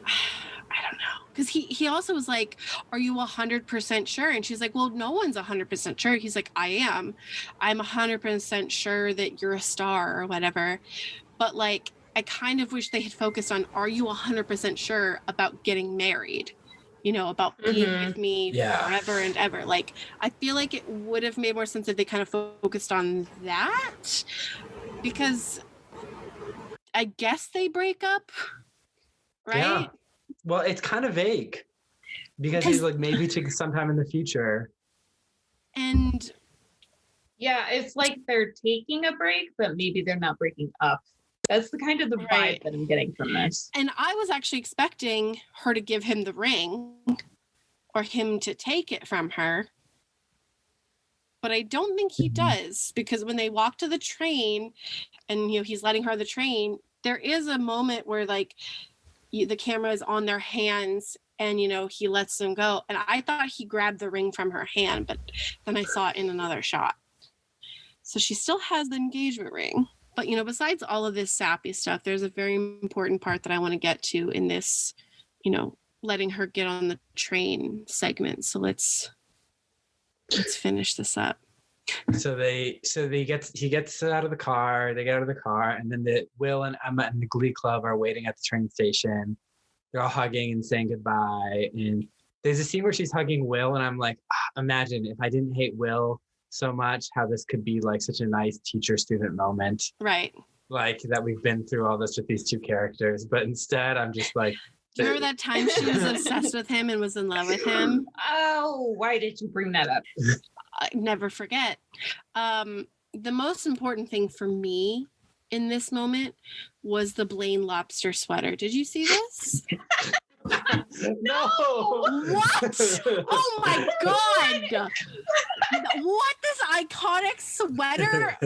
I don't know. Because he also was like, are you 100% sure? And she's like, well, no one's 100% sure. He's like, I am. I'm 100% sure that you're a star or whatever. But like, I kind of wish they had focused on, are you 100% sure about getting married? You know, about being with me forever and ever. Like, I feel like it would have made more sense if they kind of focused on that. Because I guess they break up, right? Yeah. Well, it's kind of vague. Because he's like, maybe to sometime in the future. And yeah, it's like they're taking a break, but maybe they're not breaking up. That's the kind of the vibe that I'm getting from this. And I was actually expecting her to give him the ring or him to take it from her. But I don't think he does, because when they walk to the train and, you know, he's letting her on the train, there is a moment where like the camera is on their hands and, you know, he lets them go. And I thought he grabbed the ring from her hand, but then I saw it in another shot. So she still has the engagement ring. But, you know, besides all of this sappy stuff, there's a very important part that I want to get to in this, you know, letting her get on the train segment. So let's finish this up. So he gets out of the car, they get out of the car, and then Will and Emma and the Glee Club are waiting at the train station. They're all hugging and saying goodbye. And there's a scene where she's hugging Will, and I'm like, imagine if I didn't hate Will so much, how this could be like such a nice teacher-student moment. Right. Like that we've been through all this with these two characters. But instead, I'm just like... Do you remember that time she was obsessed with him and was in love with him? Oh, why did you bring that up? I never forget. The most important thing for me in this moment was the Blaine lobster sweater. Did you see this? No. What? Oh my God. What, this iconic sweater?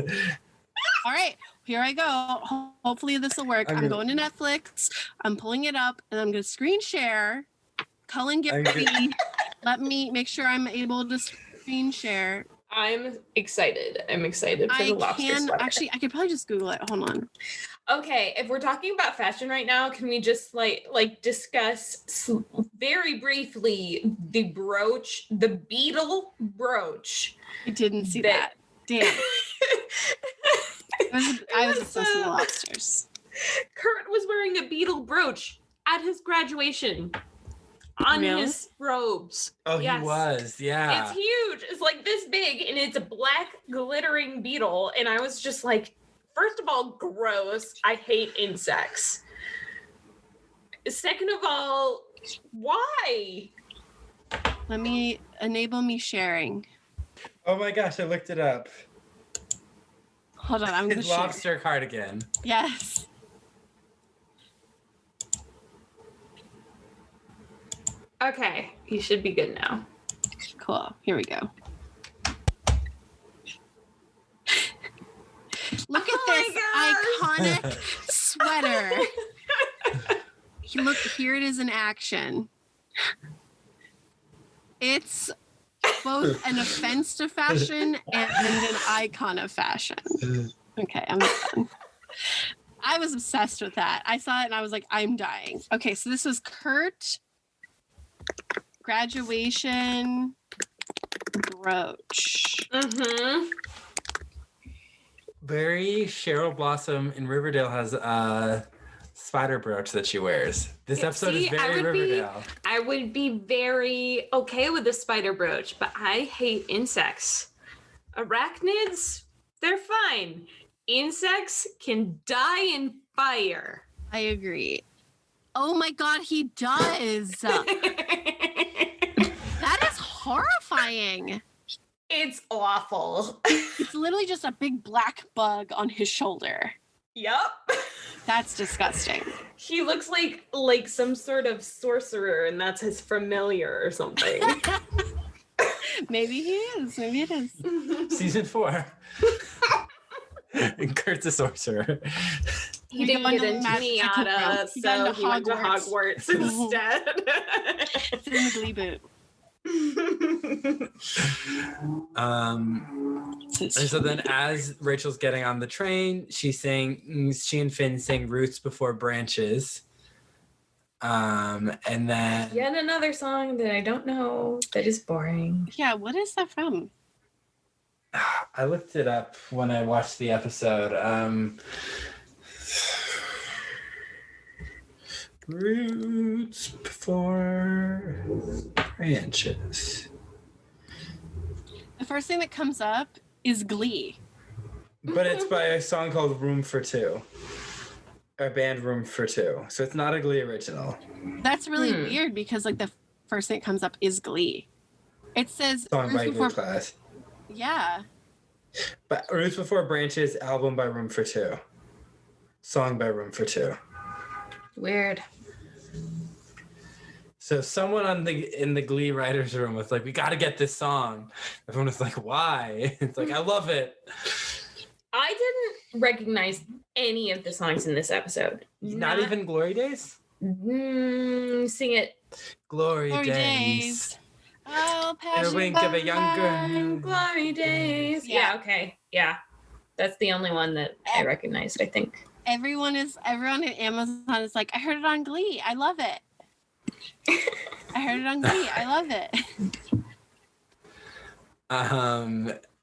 All right, here I go. Hopefully this will work. I'm going to Netflix. I'm pulling it up and I'm going to screen share. Cullen, get ready. Let me make sure I'm able to screen share. I'm excited. I'm excited for the lobster sweater. Actually, I could probably just Google it. Hold on. Okay, if we're talking about fashion right now, can we just like discuss very briefly the brooch, the beetle brooch? I didn't see that. Damn. I was obsessed with the lobsters. Kurt was wearing a beetle brooch at his graduation on his robes. Oh, Yes. he was, yeah. It's huge. It's like this big, and it's a black glittering beetle. And I was just like, first of all, gross. I hate insects. Second of all, why? Let me enable me sharing. Oh my gosh, I looked it up. Hold on, I'm gonna His share. lobster cardigan. Yes. Okay, he should be good now. Cool. Here we go. Look at this iconic sweater. Look, here it is in action. It's both an offense to fashion and an icon of fashion. Okay, I'm done. I was obsessed with that. I saw it and I was like, I'm dying. Okay, so this was Kurt. Graduation brooch. Mm-hmm. Very Cheryl Blossom in Riverdale has a spider brooch that she wears. This episode is very Riverdale. I would be very okay with the spider brooch, but I hate insects. Arachnids, they're fine. Insects can die in fire. I agree. Oh my God, he does. That is horrifying. It's awful. It's literally just a big black bug on his shoulder. Yup. That's disgusting. He looks like some sort of sorcerer, and that's his familiar or something. Maybe he is. Maybe it is. Season 4. And Kurt's a sorcerer. He didn't get into Miata, so he went to Hogwarts instead. It's in the Gleeboot. And so then as Rachel's getting on the train, she and Finn sing Roots Before Branches. And then yet another song that I don't know that is boring. Yeah, what is that from? I looked it up when I watched the episode. Roots Before Branches. The first thing that comes up is Glee. But it's by a song called Room for Two. A band Room for Two. So it's not a Glee original. That's really weird because like the first thing that comes up is Glee. It says Song Roots by Before... Glee Class. Yeah. But Roots Before Branches, album by Room for Two. Song by Room for Two. Weird. So someone in the Glee writers room was like, we got to get this song. Everyone was like, why? It's like, I love it. I didn't recognize any of the songs in this episode. Not even Glory Days? Sing it. Glory Days. Oh, passion. A wink of a young girl. Glory Days. Yeah, okay. Yeah. That's the only one that I recognized, I think. Everyone at Amazon is like, I heard it on Glee. I love it. I heard it on Glee. I love it.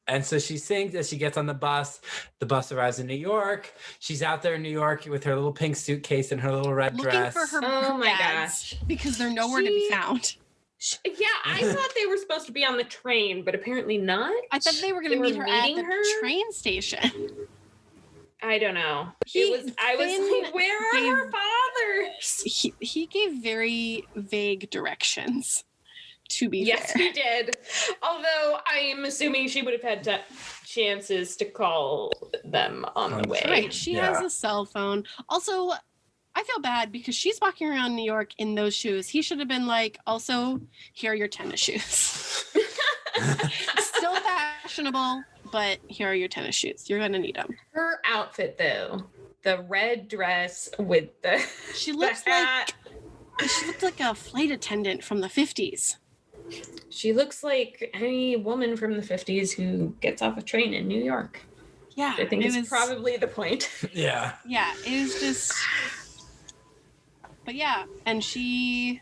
And so she sings as she gets on the bus. The bus arrives in New York. She's out there in New York with her little pink suitcase and her little red dress. Looking for her bags because they're nowhere to be found. Yeah, I thought they were supposed to be on the train, but apparently not. I thought they were going to meet her at the train station. I don't know. I was like, where are her fathers? He gave very vague directions, to be fair. Yes, he did. Although I am assuming she would have had chances to call them on the way. Right, she has a cell phone. Also, I feel bad because she's walking around New York in those shoes. He should have been like, also, here are your tennis shoes. Still fashionable, but here are your tennis shoes. You're going to need them. Her outfit, though, the red dress with the she looks hat. She looked like a flight attendant from the 50s. She looks like any woman from the 50s who gets off a train in New York. Yeah. I think it's probably the point. Yeah. Yeah, it was just... But yeah, and she...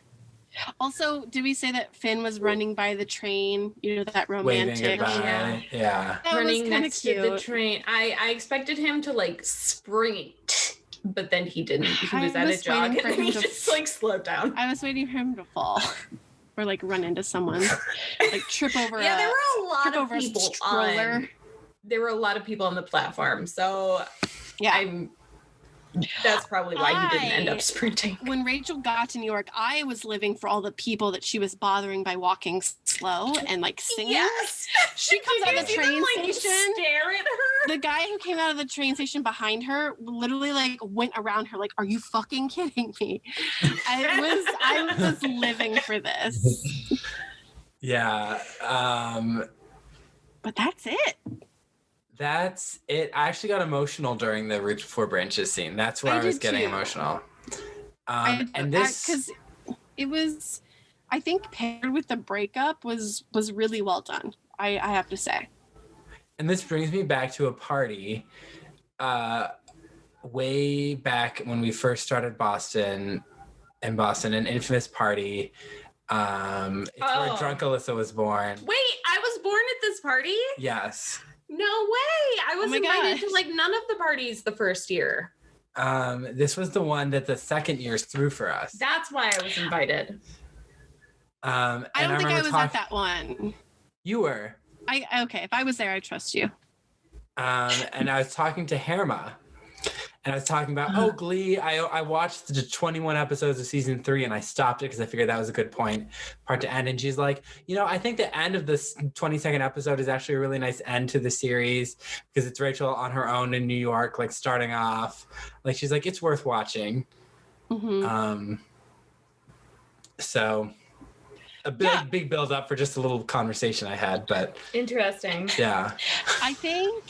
Also, did we say that Finn was running by the train? You know, that romantic... Yeah. That running was next cute. to the train. I expected him to, like, spring it but then he didn't. He I was at a was jog waiting for and him he to just like slowed down. I was waiting for him to fall or like run into someone, like trip over. Yeah, there were a lot of a people stroller. There were a lot of people on the platform, so Yeah. that's probably why he didn't end up sprinting. When Rachel got to New York, I was living for all the people that she was bothering by walking slow and like singing. Yes. She comes out of the train station. Stare at her. The guy who came out of the train station behind her literally like went around her like, "Are you fucking kidding me?" I was living for this. Yeah. But that's it. That's it. I actually got emotional during the Root Before Branches scene. That's where I was getting emotional. And this, because it was, I think, paired with the breakup was really well done. I have to say. And this brings me back to a party, way back when we first started Boston, an infamous party. It's where Drunk Alyssa was born. Wait, I was born at this party? Yes. No way. I was invited gosh. to like none of the parties the first year. This was the one that the second years threw for us. That's why I was invited. I don't think I was at that one. You were. Okay, if I was there, I trust you. And I was talking to Herma. And I was talking about, Glee. I watched the 21 episodes of season 3 and I stopped it because I figured that was a good part to end. And she's like, I think the end of this 22nd episode is actually a really nice end to the series because it's Rachel on her own in New York, like starting off. Like she's like, it's worth watching. Mm-hmm. So a big build up for just a little conversation I had, but interesting. Yeah. I think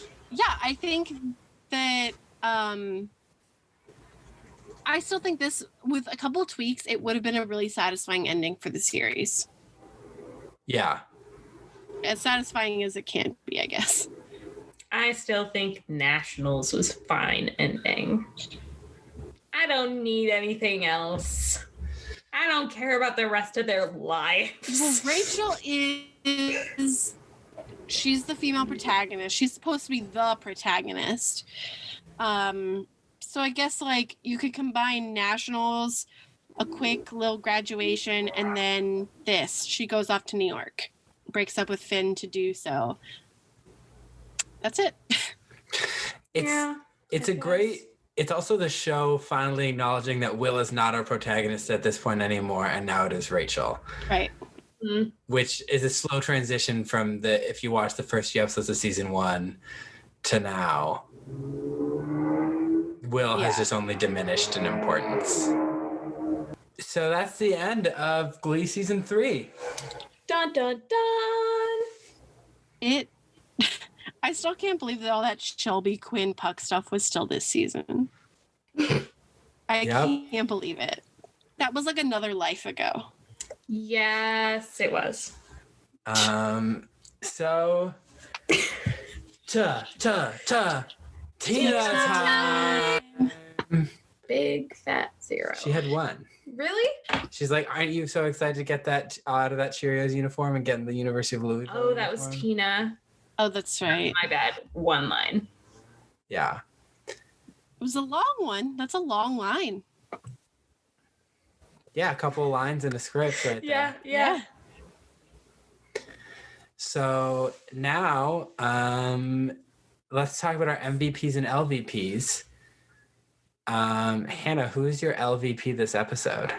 that I still think this, with a couple of tweaks, it would have been a really satisfying ending for the series. Yeah. As satisfying as it can be, I guess. I still think Nationals was fine ending. I don't need anything else. I don't care about the rest of their lives. Well, Rachel she's the female protagonist. She's supposed to be the protagonist. So I guess like you could combine Nationals, a quick little graduation, and then this. She goes off to New York, breaks up with Finn to do so. That's it. It's also the show finally acknowledging that Will is not our protagonist at this point anymore, and now it is Rachel. Right. Mm-hmm. Which is a slow transition from if you watch the first few episodes of season 1 to now. Will has just only diminished in importance. So that's the end of Glee season 3. Dun dun dun. I still can't believe that all that Shelby Quinn Puck stuff was still this season. I can't believe it. That was like another life ago. Yes, it was. So Tina time. Big fat 0. She had one. Really? She's like, aren't you so excited to get that out of that Cheerios uniform and get in the University of Louisville? Oh, that was Tina. Oh, that's right. My bad. One line. Yeah. It was a long one. That's a long line. Yeah, a couple of lines in a script right there. Yeah. So now, let's talk about our MVPs and LVPs. Hannah, who is your LVP this episode?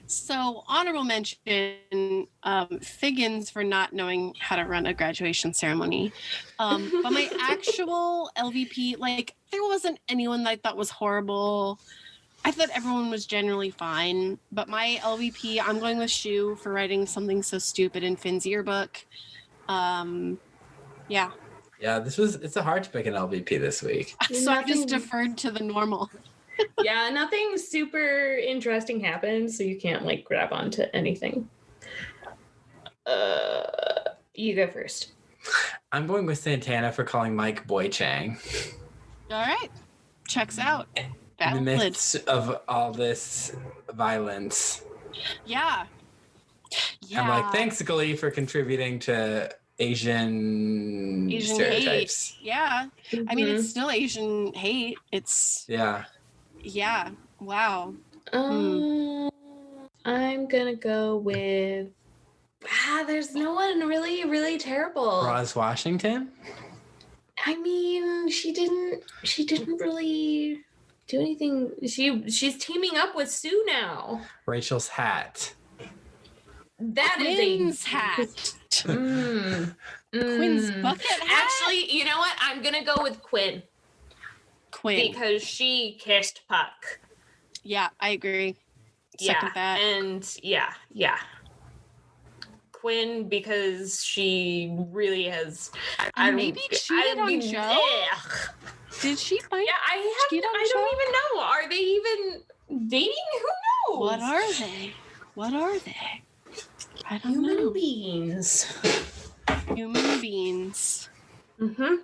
So honorable mention, Figgins for not knowing how to run a graduation ceremony. But my actual LVP, like there wasn't anyone that I thought was horrible. I thought everyone was generally fine. But my LVP, I'm going with Shu for writing something so stupid in Finn's yearbook. Yeah. Yeah, it's hard to pick an LVP this week. So I just deferred to the normal. Yeah, nothing super interesting happened, so you can't like grab onto anything. You go first. I'm going with Santana for calling Mike Boy Chang. All right. Checks out. In the midst of all this violence. Yeah. I'm like, thanks, Glee, for contributing to Asian stereotypes. Hate. Yeah. I mean, it's still Asian hate. It's Yeah. Wow. I'm gonna go with there's no one really terrible. Roz Washington? I mean, she didn't really do anything. She's teaming up with Sue now. Rachel's hat. That Quinn's is a hat. Quinn's bucket hat. Actually, you know what? I'm gonna go with Quinn. Because she kissed Puck. Yeah, I agree. Second that. And yeah. Quinn, because she really has. Maybe cheated on Joe. Did she bite? Yeah, I don't even know. Are they even dating? Who knows? What are they? I don't know. Human beings. Human beings. Mm-hmm.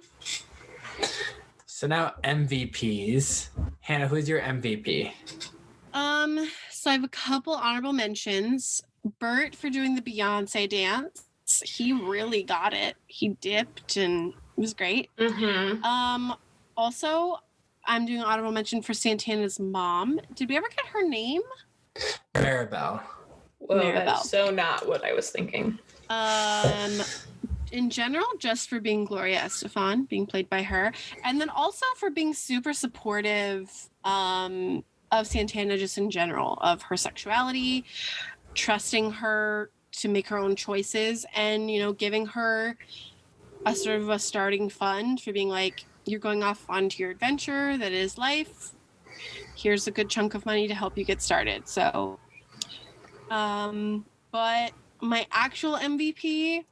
So now MVPs. Hannah, who's your MVP? So I have a couple honorable mentions. Blurt for doing the Beyonce dance. He really got it. He dipped and it was great. Mm-hmm. Also, I'm doing an honorable mention for Santana's mom. Did we ever get her name? Maribel. Well, that's so not what I was thinking. In general, just for being Gloria Estefan, being played by her, and then also for being super supportive of Santana just in general, of her sexuality, trusting her to make her own choices, and, you know, giving her a sort of a starting fund for being like, you're going off onto your adventure that is life. Here's a good chunk of money to help you get started. So, but my actual MVP,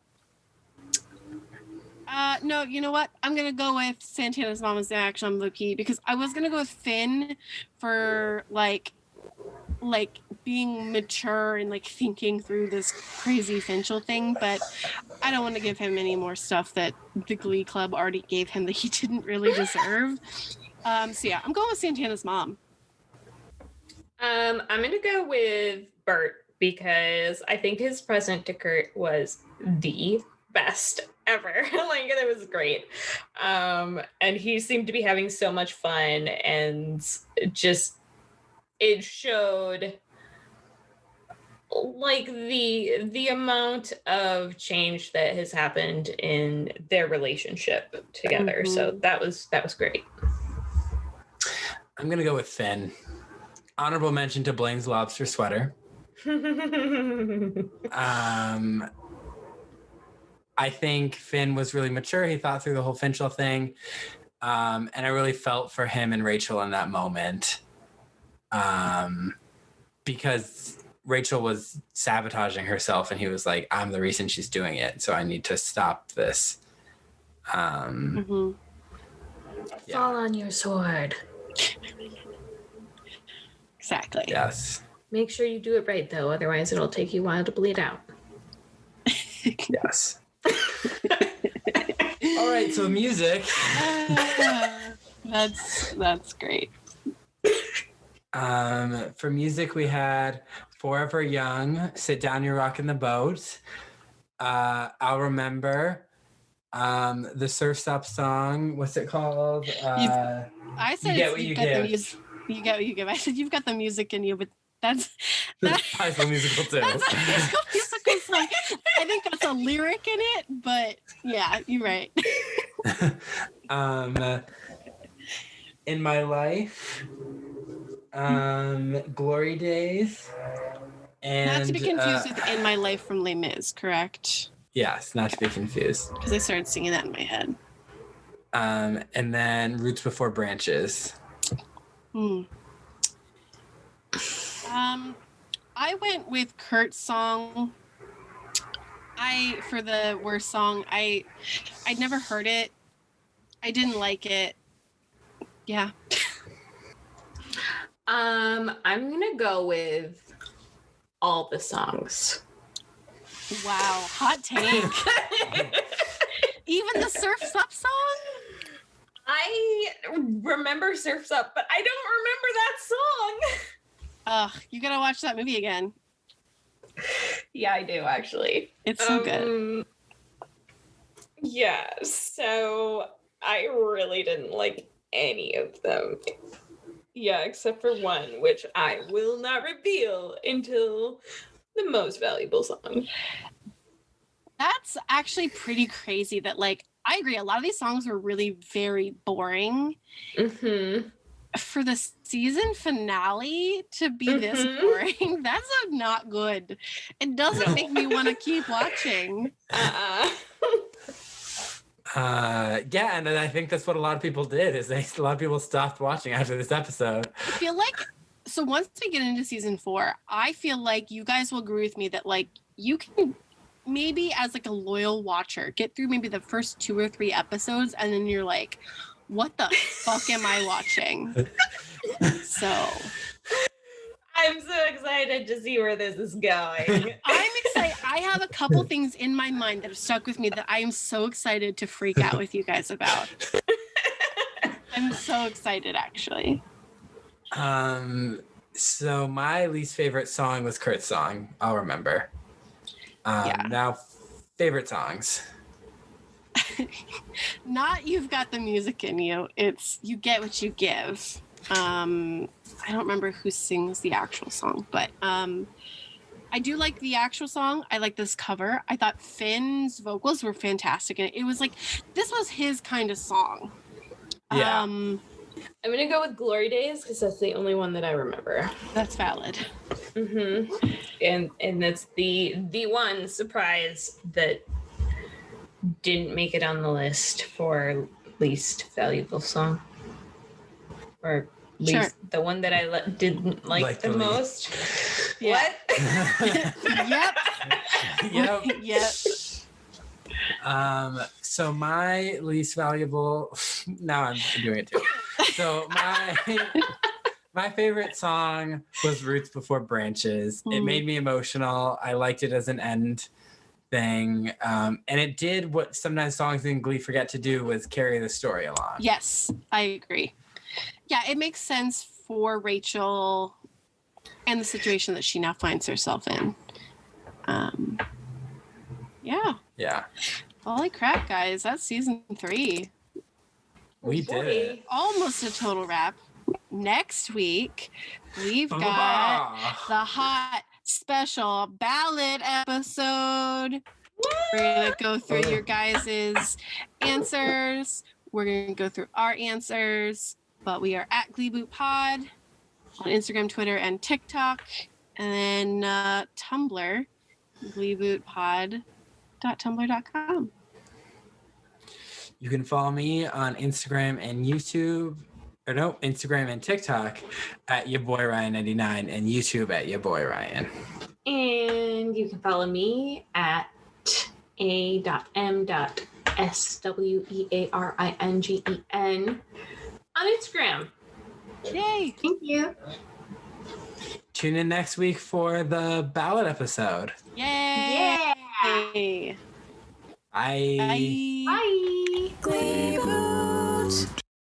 no, you know what? I'm going to go with Santana's mom as the actual MVP because I was going to go with Finn for like being mature and like thinking through this crazy Finchel thing, but I don't want to give him any more stuff that the Glee Club already gave him that he didn't really deserve. So yeah, I'm going with Santana's mom. I'm going to go with Blurt because I think his present to Kurt was the best ever. Like, it was great. And he seemed to be having so much fun, and it showed like the amount of change that has happened in their relationship together. Mm-hmm. So that was great. I'm gonna go with Finn. Honorable mention to Blaine's lobster sweater. I think Finn was really mature. He thought through the whole Finchel thing. And I really felt for him and Rachel in that moment. Because Rachel was sabotaging herself and he was like, I'm the reason she's doing it. So I need to stop this. Fall on your sword. Exactly. Yes. Make sure you do it right, though. Otherwise, it'll take you a while to bleed out. Yes. All right. So music. That's great. For music, we had Forever Young, Sit Down, You're Rockin' the Boat. I'll Remember. The Surf's Up song. What's it called? I said You Get What You Give. You get what you give. I said you've got the music in you, but that's High School Musical too. That's a High School Musical song. I think that's a lyric in it, but yeah, you're right. In My Life, Glory Days, and not to be confused with In My Life from Les Mis, correct? Yes, not to be confused. Because I started singing that in my head. And then Roots Before Branches. I went with Kurt's song. For the worst song, I'd never heard it. I didn't like it. Yeah. I'm gonna go with All the Songs. Wow, hot take. Even the Surf's Up song? I remember Surf's Up, but I don't remember that song. You gotta watch that movie again. Yeah, I do, actually. It's so good. Yeah, so I really didn't like any of them. Yeah, except for one, which I will not reveal until the most valuable song. That's actually pretty crazy that, like, I agree. A lot of these songs were really very boring. Mm-hmm. For the season finale to be this boring, that's not good. It doesn't make me want to keep watching. Yeah, and I think that's what a lot of people did. A lot of people stopped watching after this episode. I feel like, so once we get into season 4, I feel like you guys will agree with me that, like, you can maybe as like a loyal watcher get through maybe the first 2 or 3 episodes, and then you're like, what the fuck am I watching? So I'm so excited to see where this is going. I'm excited. I have a couple things in my mind that have stuck with me that I am so excited to freak out with you guys about. I'm so excited, actually. So my least favorite song was Kurt's song. I'll remember. Now, favorite songs. Not You've Got the Music in You. It's You Get What You Give. I don't remember who sings the actual song, but I do like the actual song. I like this cover. I thought Finn's vocals were fantastic, and it was like, this was his kind of song. Yeah. I'm gonna go with Glory Days because that's the only one that I remember. That's valid. And that's the one surprise that didn't make it on the list for least valuable song, or least the one that I didn't like the most. Yeah. What? Yep. So my least valuable. Now I'm doing it too. So my favorite song was Roots Before Branches. It made me emotional. I liked it as an end thing. And it did what sometimes songs in Glee forget to do, was carry the story along. Yes, I agree. Yeah, it makes sense for Rachel and the situation that she now finds herself in. Yeah. Holy crap, guys. That's season 3. We did it. Almost a total wrap. Next week, we've got the hot special ballot episode. We're going to go through your guys' answers. We're going to go through our answers. But we are at Gleeboot Pod on Instagram, Twitter, and TikTok. And then Tumblr, gleebootpod.tumblr.com. You can follow me on Instagram and YouTube. Instagram and TikTok at your boy Ryan99 and YouTube at your boy Ryan. And you can follow me at a.m.swearingen on Instagram. Yay! Thank you. Tune in next week for the ballot episode. Yay! Yeah. Bye. Bye. Bye. Gleeboot.